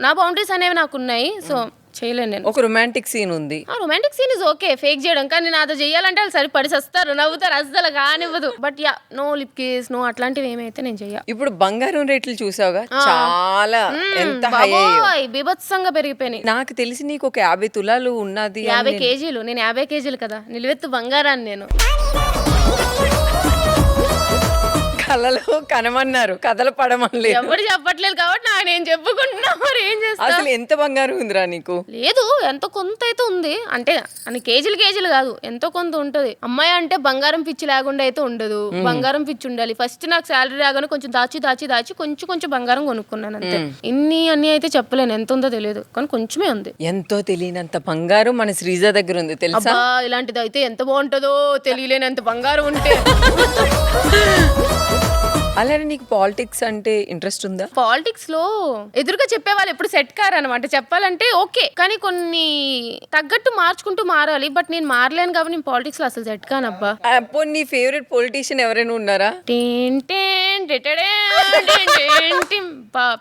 నా బౌండరీస్ అనేవి నాకున్నాయి. సో చేయలేను నేను. ఒక రొమాంటిక్ సీన్ ఉంది, ఆ romantic scene is okay fake చేయడం, కానీ నేను అది చేయాలంటే వాళ్ళు సరి పడిసేస్తారు, నవ్వుతారు, అస్సలు కానివ్వదు. But ya no lip kiss no అట్లాంటివి ఏమైతే నేను చెయ్య. ఇప్పుడు బంగారం రేట్లు చూసావుగా, చాలా ఎంత బీభత్సంగా పెరిగిపోయినాయి. నాకు తెలిసి నీకు ఒక 50 తులాలు ఉన్నది. 50 కేజీలు, నేను 50 కేజీలు కదా, నిలువెత్తు బంగారాన్ని నేను. కళలో కనమన్నారు, కథలు పడమని ఎవరు చెప్పట్లేదు కాబట్టి నేను చెప్పుకుంటున్నా. మరి ఏం చేస్తా? అసలు ఎంత బంగారం ఉందిరా నీకు? లేదు, ఎంతో కొంత అయితే ఉంది. అంటే అన్ని కేజీలు కాదు, ఎంతో కొంత ఉంటది. అమ్మాయి అంటే బంగారం పిచ్చి లేకుండా అయితే ఉండదు, బంగారం పిచ్చి ఉండాలి. ఫస్ట్ నాకు శాలరీ రాగానే కొంచెం దాచి కొంచెం బంగారం కొనుక్కున్నాను అంతే. అన్ని అయితే చెప్పలేను, ఎంత ఉందో తెలియదు, కానీ కొంచెమే ఉంది. ఎంతో తెలియనంత బంగారం మన శ్రీజ దగ్గర ఉంది తెలుసా? ఇలాంటిది అయితే ఎంత బాగుంటుందో, తెలియలేనంత బంగారం ఉంటే. అలానే నీకు పాలిటిక్స్ అంటే ఇంట్రెస్ట్ ఉందా? పాలిటిక్స్ లో ఎదురుగా చెప్పే వాళ్ళు ఎప్పుడు సెట్ కారు అనమాట. చెప్పాలంటే ఓకే, కానీ కొన్ని తగ్గట్టు మార్చుకుంటూ మారాలి. బట్ నేను మారలేను కాబట్టి నేను పాలిటిక్స్ లో అసలు సెట్ కానబ్బా. నీ ఫేవరెట్ పొలిటీషియన్ ఎవరైనా ఉన్నారా?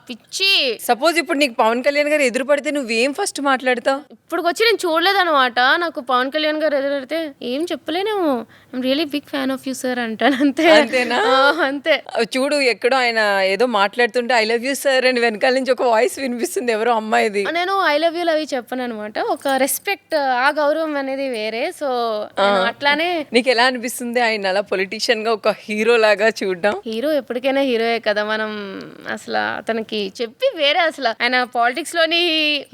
పిచ్చి. సపోజ్ ఇప్పుడు నీకు పవన్ కళ్యాణ్ గారు ఎదురు పడితే నువ్వేం ఫస్ట్ మాట్లాడతావు? ఇప్పుడు వచ్చి నేను చూడలేదు అనమాట. నాకు పవన్ కళ్యాణ్ గారు ఎదురు పడితే ఏం చెప్పలేనేమో, I'm really big fan of you sir అంటాను అంతే. అంతేనా? అంతే. చూడు ఎక్కడో ఆయన ఏదో మాట్లాడుతుంటే ఐ లవ్ యూ సార్ అని వెనకాల నుంచి ఒక వాయిస్ వినిపిస్తుంది, ఎవరో అమ్మాయిది. నేను ఐ లవ్ యూ అవి చెప్పను అనమాట. ఒక రెస్పెక్ట్, ఆ గౌరవం అనేది వేరే. సో అట్లానే. నీకు ఎలా అనిపిస్తుంది ఆయన అలా పొలిటీషియన్ గా ఒక హీరో లాగా చూడడం? హీరో ఎప్పటికైనా హీరోయే కదా. మనం అసలు అతను తనకి చెప్పి వేరే అసలు ఆయన పాలిటిక్స్ లోని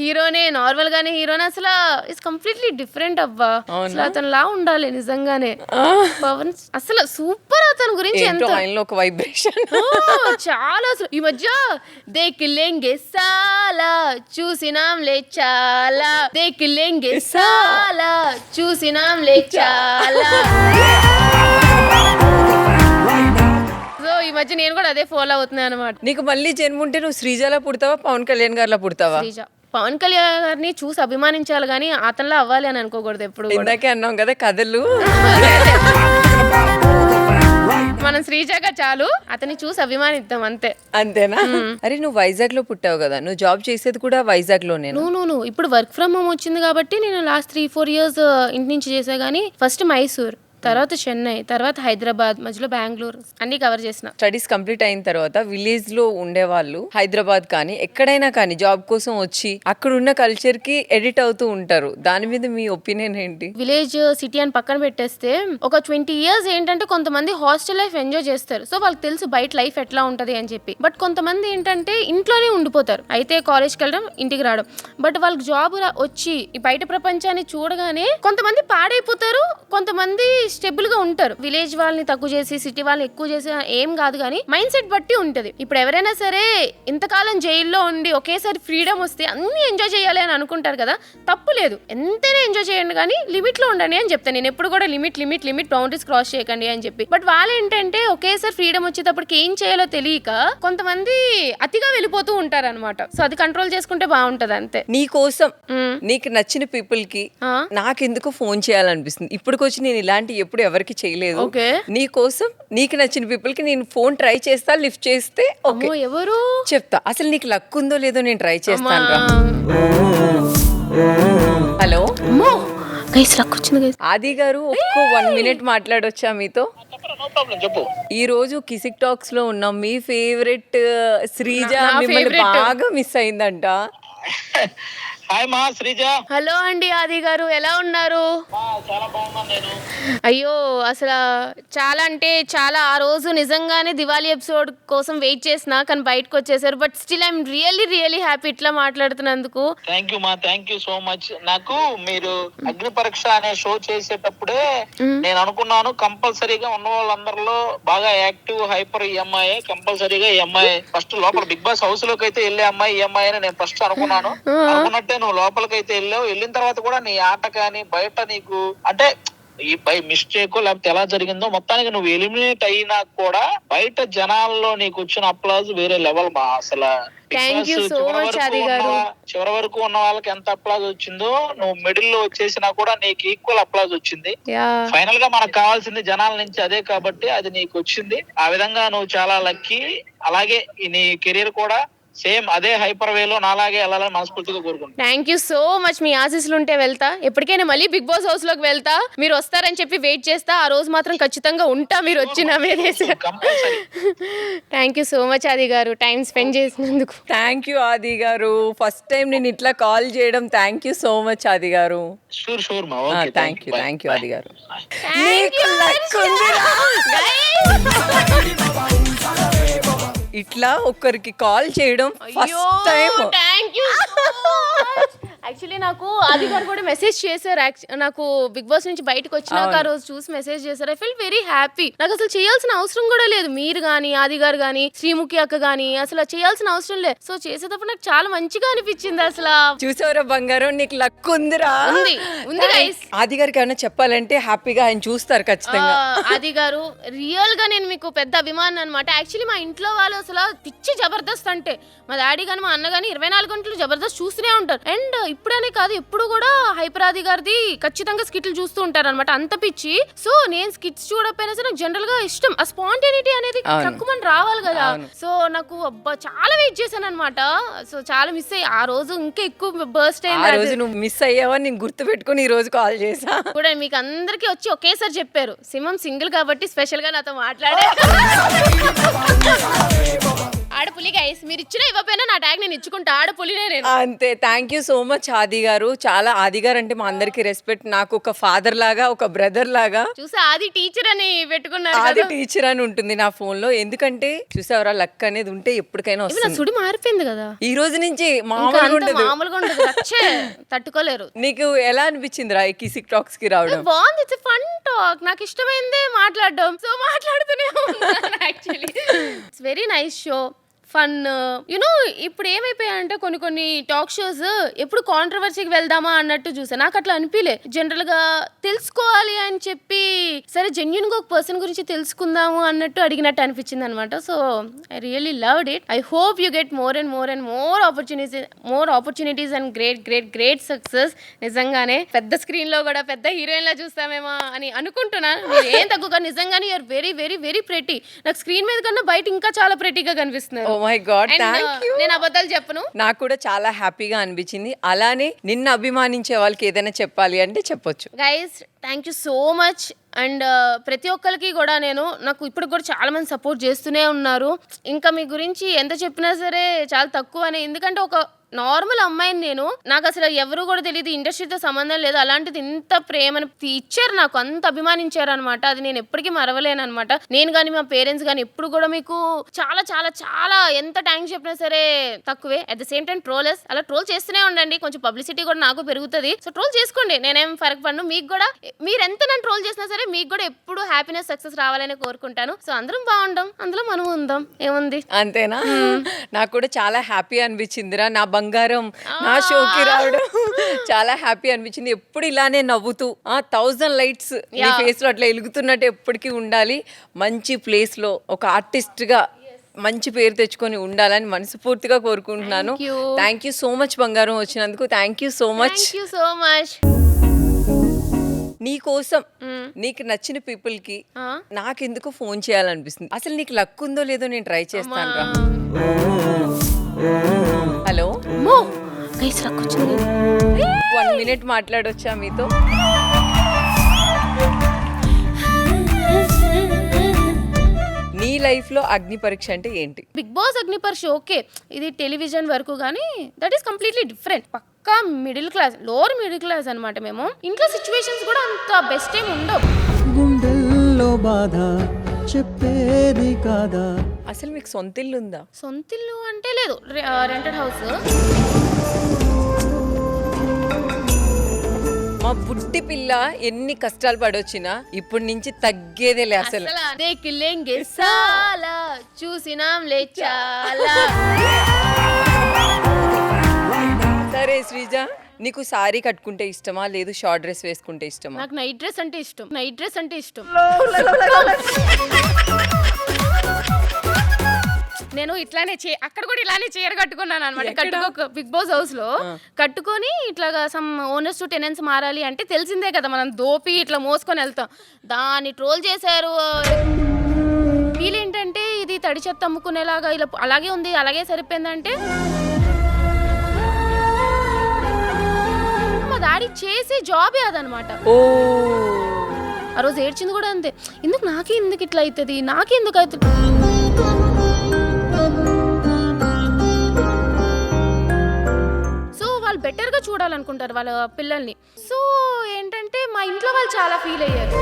హీరోనే, నార్మల్ గానే హీరోనే, అసలు ఇట్స్ కంప్లీట్లీ డిఫరెంట్ అవ్వా. అసలు అతను లా ఉండాలి నిజంగానే. పవన్ అసలు సూపర్, అతని గురించి ఎంత ఒక వైబ్రేషన్ చాలా. అసలు ఈ మధ్య దేకిలేంగే సాలా చూసినాంలే చాలా, దేకిలేంగే సాలా చూసినాంలే చాలా. సో ఈ మధ్య నేను కూడా అదే ఫాలో అవుతున్నాను అనమాట. నీకు మళ్ళీ జన్మ ఉంటే నువ్వు శ్రీజాలా పుడతావా, పవన్ కళ్యాణ్ గారిలా పుడతావా? శ్రీజ. పవన్ కళ్యాణ్ గారిని చూసి అభిమానించాలి కానీ అతనిలా అవ్వాలి అని అనుకోకూడదు ఎప్పుడు. ఇందాకే అన్నాం కదా కథలు. మనం శ్రీజగా చాలు, అతన్ని చూసి అభిమానిద్దాం అంతే. అంతేనా? అరే నువ్వు వైజాగ్ లో పుట్టావు కదా, నువ్వు జాబ్ చేసేది కూడా వైజాగ్ లోనే? నువ్వు ఇప్పుడు వర్క్ ఫ్రమ్ హోమ్ వచ్చింది కాబట్టి నేను లాస్ట్ 3-4 years ఇంటి నుంచి చేసా. కానీ ఫస్ట్ మైసూర్, తర్వాత చెన్నై, తర్వాత హైదరాబాద్, మధ్యలో బెంగళూరు అన్ని కవర్ చేసిన. స్టడీస్ కంప్లీట్ అయిన తర్వాత విలేజ్ లో ఉండేవాళ్ళు హైదరాబాద్ కానీ ఎక్కడైనా కానీ జాబ్ కోసం వచ్చి అక్కడ ఉన్న కల్చర్ కి ఎడిట్ అవుతూ ఉంటారు. దాని మీద మీ ఒపీనియన్ ఏంటి? విలేజ్ సిటీ అని పక్కన పెట్టేస్తే ఒక 20 years ఏంటంటే కొంతమంది హాస్టల్ లైఫ్ ఎంజాయ్ చేస్తారు. సో వాళ్ళకి తెలుసు బయట లైఫ్ ఎట్లా ఉంటది అని చెప్పి. బట్ కొంతమంది ఏంటంటే ఇంట్లోనే ఉండిపోతారు, అయితే కాలేజ్కి వెళ్ళడం, ఇంటికి రావడం. బట్ వాళ్ళకి జాబ్ వచ్చి ఈ బయట ప్రపంచాన్ని చూడగానే కొంతమంది పాడైపోతారు, కొంతమంది స్టెబుల్ గా ఉంటారు. విలేజ్ వాళ్ళని తక్కువ చేసి సిటీ వాళ్ళని ఎక్కువ చేసి ఏం కాదు, కానీ మైండ్ సెట్ బట్టి ఉంటది. ఇప్పుడు ఎవరైనా సరే ఇంతకాలం జైల్లో ఉండి ఒకేసారి ఫ్రీడమ్ వస్తే అన్ని ఎంజాయ్ చేయాలి అని అనుకుంటారు కదా, తప్పు లేదు. ఎంతైనా ఎంజాయ్ చేయండి కానీ లిమిట్ లో ఉండండి అని చెప్తాను నేను ఎప్పుడు కూడా. లిమిట్ బౌండరీస్ క్రాస్ చేయకండి అని చెప్పి. బట్ వాళ్ళు ఏంటంటే ఒకేసారి ఫ్రీడమ్ వచ్చేటప్పటికి ఏం చేయాలో తెలియక కొంతమంది అతిగా వెళ్ళిపోతూ ఉంటారు అనమాట. సో అది కంట్రోల్ చేసుకుంటే బాగుంటది అంతే. నీ కోసం నీకు నచ్చిన పీపుల్ కి నాకెందుకు ఫోన్ చేయాలనిపిస్తుంది. ఇప్పటికొచ్చి నేను ఇలాంటి ఎప్పుడు ఎవరికి చేయలేదు. నీ కోసం నీకు నచ్చిన పీపుల్ కి నేను ఫోన్ ట్రై చేస్తా, లిఫ్ట్ చేస్తే ఓకే ఎవరు చెప్తా. అసలు నీకు లక్ ఉందో లేదో నేను ట్రై చేస్తాను రా. హలో ఆది గారు, ఒక్క 1 minute మాట్లాడొచ్చా మీతో? ఈ రోజు కిసిక్ టాక్స్ లో ఉన్నాం. మీ ఫేవరెట్ శ్రీజ మిమ్మల్ని బాగా మిస్ అయిందంట. హాయ్ మా శ్రీజ. హలో అండి ఆది గారు, ఎలా ఉన్నారు? చాలా బాగున్నాను నేను. అయ్యో అసలు చాలా అంటే చాలా, ఆ రోజు నిజంగానే దివాళీ ఎపిసోడ్ కోసం వెయిట్ చేసిన కానీ బయటకు వచ్చేసారు. But still I'm really happy ఇట్లా మాట్లాడుతున్నందుకు. Thank you so much. నాకు మీరు అగ్ని పరీక్ష అనే షో చేసేటప్పుడే నేను అనుకున్నాను కంపల్సరీగా ఉన్న వాళ్ళందరిలో బాగా యాక్టివ్ హైపర్ ఈ అమ్మాయి, కంపల్సరీగా ఈ అమ్మాయి ఫస్ట్ లోపల బిగ్ బాస్ హౌస్ లోకి అయితే వెళ్ళే అమ్మాయి ఈ అమ్మాయి అని నేను ఫస్ట్ అనుకున్నాను. అనుకున్నట్టే నువ్వు లోపలికైతే వెళ్ళావు. వెళ్ళిన తర్వాత కూడా నీ ఆట కానీ బయట నీకు అంటే ఈ బై మిస్టేక్ లేకపోతే ఎలా జరిగిందో మొత్తానికి నువ్వు ఎలిమినేట్ అయినా కూడా బయట జనాల్లో నీకు వచ్చిన అప్లాజ్ వేరే లెవెల్ మా. అసలు చివరి వరకు ఉన్న వాళ్ళకి ఎంత అప్లాజ్ వచ్చిందో నువ్వు మిడిల్ లో వచ్చేసినా కూడా నీకు ఈక్వల్ అప్లాజ్ వచ్చింది. ఫైనల్ గా మనకు కావాల్సింది జనాల నుంచి అదే కాబట్టి అది నీకు వచ్చింది. ఆ విధంగా నువ్వు చాలా లక్కీ. అలాగే నీ కెరీర్ కూడా సేమ్ అదే హైపర్ వేలో నాలాగే వెళ్ళాలని మనస్ఫూర్తిగా కోరుకుంటున్నాను. Thank you so much. మీ ఆశీస్సులు ఉంటే వెళ్తా, ఎప్పటికైనా మళ్ళీ బిగ్ బాస్ హౌస్ లోకి వెళ్తా. మీరు వస్తారని చెప్పి వెయిట్ చేస్తా. ఆ రోజు మాత్రం ఖచ్చితంగా ఉంటా మీరు వచ్చిన. థ్యాంక్ యూ సో మచ్ ఆది గారు, టైం స్పెండ్ చేసినందుకు. థ్యాంక్ యూ ఆది గారు. ఫస్ట్ టైం నేను ఇట్లా కాల్ చేయడం. థ్యాంక్ యూ సో మచ్ ఆది గారు. షూర్ మా. థ్యాంక్ యూ ఆది గారు. ఇట్లా ఒక్కరికి కాల్ చేయడం ఫస్ట్ టైం. యాక్చువల్లీ నాకు ఆది గారు కూడా మెసేజ్ చేశారు. నాకు బిగ్ బాస్ నుంచి బయటకు వచ్చినాక ఆ రోజు చూసి మెసేజ్ చేశారు. I feel very happy. నాకు అసలు చేయాల్సిన అవసరం కూడా లేదు. మీరు గానీ ఆది గారు గానీ శ్రీముఖి అక్క గానీ అసలు చేయాల్సిన అవసరం లేదు. సో చేసేటప్పుడు నాకు చాలా మంచిగా అనిపించింది. అసలు చూసారా బంగారం, నీకు లక్ ఉందిరా. ఉంది గైస్. ఆది గారికి ఏమైనా చెప్పాలంటే హ్యాపీగా ఆయన చూస్తారు ఖచ్చితంగా. ఆది గారు రియల్ గా నేను మీకు పెద్ద అభిమానం అనమాట. యాక్చువల్లీ మా ఇంట్లో వాళ్ళు అసలు పిచ్చి జబర్దస్త్ అంటే, మా డాడీ గానీ మా అన్న గానీ 24 గంటలు జబర్దస్త్ చూస్తూనే ఉంటారు. అండ్ ఇప్పుడనే కాదు ఎప్పుడు కూడా హైపర్ ఆది గారిది ఖచ్చితంగా స్కిట్లు చూస్తూ ఉంటారు అనమాట, అంత పిచ్చి. సో నేను స్కిట్స్ చూడకపోయినా సరే నాకు జనరల్ గా ఇష్టం. ఆ స్పాంటేనిటీ అనేది తక్కువ రావాలి కదా. సో నాకు అబ్బా చాలా వెయిట్ చేశాను అనమాట. సో చాలా మిస్ అయ్యి ఆ రోజు ఇంకా ఎక్కువ బర్స్ట్ అయింది. ఆ రోజు నువ్వు మిస్ అయ్యావని నేను గుర్తు పెట్టుకుని ఈ రోజు కాల్ చేసా. కూడా మీకు అందరికి వచ్చి ఒకేసారి చెప్పారు సింహం సింగిల్ కాబట్టి స్పెషల్ గా నాతో మాట్లాడే. ఆడపులి గైస్, మీరు ఇచ్చినా ఇవ్వకపోయినా నా ట్యాగ్ నేను ఇచ్చుకుంటా, ఆడపులినే నేను. అంతే. థ్యాంక్ యూ సో మచ్ ఆది గారు. చాలా ఆది గారు అంటే మా అందరికి రెస్పెక్ట్. నాకు ఒక ఫాదర్ లాగా, ఒక బ్రదర్ లాగా. చూసా ఆది టీచర్ అని పెట్టుకున్నారు ఆది కదా. టీచర్ అని ఉంటుంది నా ఫోన్ లో. ఎందుకంటే చూసావరా, లక్ అనేది ఉంటే ఎప్పటికైనా ఇవి నా వస్తుంది. సుడి మారిపోయింది కదా, ఈ రోజు నుంచి ఇంకా మామూలుగా అంత ఉండదు. మామూలుగా ఉండదు, వచ్చే తట్టుకోలేరు. నీకు ఎలా అనిపించింది రా ఈ కిసిక్ టాక్స్ కి రావడం? బాగుంది, ఇట్స్ ఫన్ టాక్. నాకు ఇష్టమైందే మాట్లాడడం, సో మాట్లాడుతూనే ఉన్నాను. Actually it's very nice show, fun. You know ఇప్పుడు ఏమైపోయాయంటే కొన్ని టాక్ షోస్ ఎప్పుడు కాంట్రవర్సీకి వెళ్దామా అన్నట్టు చూసా. నాకు అట్లా అనిపించలే. జనరల్ గా తెలుసుకోవాలి అని చెప్పి సరే జెన్యున్ గా ఒక పర్సన్ గురించి తెలుసుకుందాము అన్నట్టు అడిగినట్టు అనిపించింది అనమాట. So I really loved it. I hope you get more and more opportunities and great success. నిజంగానే పెద్ద స్క్రీన్ లో కూడా పెద్ద హీరోయిన్ లా చూస్తామేమో అని అనుకుంటున్నాను. మీరు ఏం తక్కువ, నిజంగానే you're very very very pretty. నాకు స్క్రీన్ మీద కన్నా బయట ఇంకా చాలా ప్రెటీగా కనిపిస్తున్నారు. Oh my god, And, thank you. నేను అబద్ధాలు చెప్పను. నాకు కూడా చాలా హ్యాపీగా అనిపించింది. అలానే నిన్ను అభిమానించే వాళ్ళకి ఏదైనా చెప్పాలి అంటే చెప్పొచ్చు. Guys thank you so much. And ప్రతి ఒక్కరికి కూడా నాకు ఇప్పుడు కూడా చాలా మంది సపోర్ట్ చేస్తూనే ఉన్నారు. ఇంకా మీ గురించి ఎంత చెప్పినా సరే చాలా తక్కువనే. ఎందుకంటే ఒక నార్మల్ అమ్మాయిని నేను, నాకు అసలు ఎవరు కూడా తెలియదు, ఇండస్ట్రీతో సంబంధం లేదు. అలాంటిది ఇంత ప్రేమను ఇచ్చారు, నాకు అంత అభిమానించారు అనమాట. అది నేను ఎప్పటికీ మరవలేను అనమాట. నేను కానీ మా పేరెంట్స్ కానీ ఎప్పుడు కూడా మీకు చాలా చాలా చాలా ఎంత థ్యాంక్స్ చెప్పినా సరే తక్కువే. At the same time trollers అలా ట్రోల్ చేస్తూనే ఉండండి, కొంచెం పబ్లిసిటీ కూడా నాకు పెరుగుతుంది. సో ట్రోల్ చేసుకోండి, నేనేం ఫరక్ పడను. మీకు కూడా మీరు ఎంత నన్ను ట్రోల్ చేసినా సరే మీకు కూడా ఎప్పుడు హ్యాపీనెస్ సక్సెస్ రావాలని కోరుకుంటాను. సో అందరం బాగుంటాం, అందులో మనం ఉందాం, ఏముంది. అంతేనా? నాకు కూడా చాలా హ్యాపీ అనిపించిందిరా, నా బంగారం నా షోకి రావడం చాలా హ్యాపీ అనిపించింది. ఎప్పుడు ఇలానే నవ్వుతూ 1000 లైట్స్ నీ ఫేస్ లో అట్లా వెలుగుతున్నట్టు ఎప్పటికీ ఉండాలి. మంచి ప్లేస్ లో ఒక ఆర్టిస్ట్ గా మంచి పేరు తెచ్చుకొని ఉండాలని మనస్ఫూర్తిగా కోరుకుంటున్నాను. థ్యాంక్ యూ సో మచ్ బంగారం వచ్చినందుకు. Thank you so much. Thank you so much. నీ కోసం నీకు నచ్చిన పీపుల్ కి నాకెందుకు ఫోన్ చేయాలనిపిస్తుంది. అసలు నీకు లక్ ఉందో లేదో నేను ట్రై చేస్తాను రా. హలో, గైస్ లక్ వచ్చింది. 1 minute మాట్లాడొచ్చా మీతో? నీ లైఫ్ లో అగ్ని పరీక్ష అంటే ఏంటి? Big Boss Agni Pariksha okay, ఇది టెలివిజన్ వరకు కానీ దట్ ఈస్ కంప్లీట్లీ డిఫరెంట్. పక్కా middle class, lower middle class అనమాట మేము. ఇంట్లో సిచ్యువేషన్స్ కూడా అంత బెస్ట్ ఏమి ఉండవు. గుండెల్లో బాధ చెప్పేది కాదా. అసలు మీకు సొంత ఇల్లు ఉందా? సొంత ఇల్లు అంటే లేదు, రెంటెడ్ హౌస్. మా బుడ్డి పిల్ల ఎన్ని కష్టాలు పడొచ్చినా ఇప్పటి నుంచి తగ్గేదేలే అసలు. దేకిలేంగే సాలా చూసినాం లే చాలా. సరే శ్రీజ, నీకు సారీ కట్టుకుంటే ఇష్టమా లేదు షార్ట్ డ్రెస్ వేసుకుంటే ఇష్టమా? నాకు నైట్ డ్రెస్ అంటే ఇష్టం, నైట్ డ్రెస్ అంటే ఇష్టం. నేను ఇట్లానే అక్కడ కూడా ఇలానే చీర కట్టుకున్నాను అనమాట. బిగ్ బాస్ హౌస్ లో కట్టుకొని ఇట్లాగా సమ్ ఓనర్స్ టు టెనెంట్స్ మారాలి అంటే తెలిసిందే కదా, మనం దోపి ఇట్లా మోసుకొని వెళ్తాం. దాన్ని ట్రోల్ చేశారు. వీళ్ళేంటంటే ఇది తడి చెత్త అమ్ముకునేలాగా ఇలా అలాగే ఉంది, అలాగే సరిపోయిందంటే మా డాడీ చేసే జాబే అదనమాట. ఆ రోజు ఏడ్చింది కూడా అంతే, ఎందుకు ఇట్లా అవుతుంది, నాకెందుకు అవుతుంది. సో వాళ్ళు బెటర్గా చూడాలనుకుంటారు వాళ్ళ పిల్లల్ని. సో ఏంటంటే మా ఇంట్లో వాళ్ళు చాలా ఫీల్ అయ్యారు.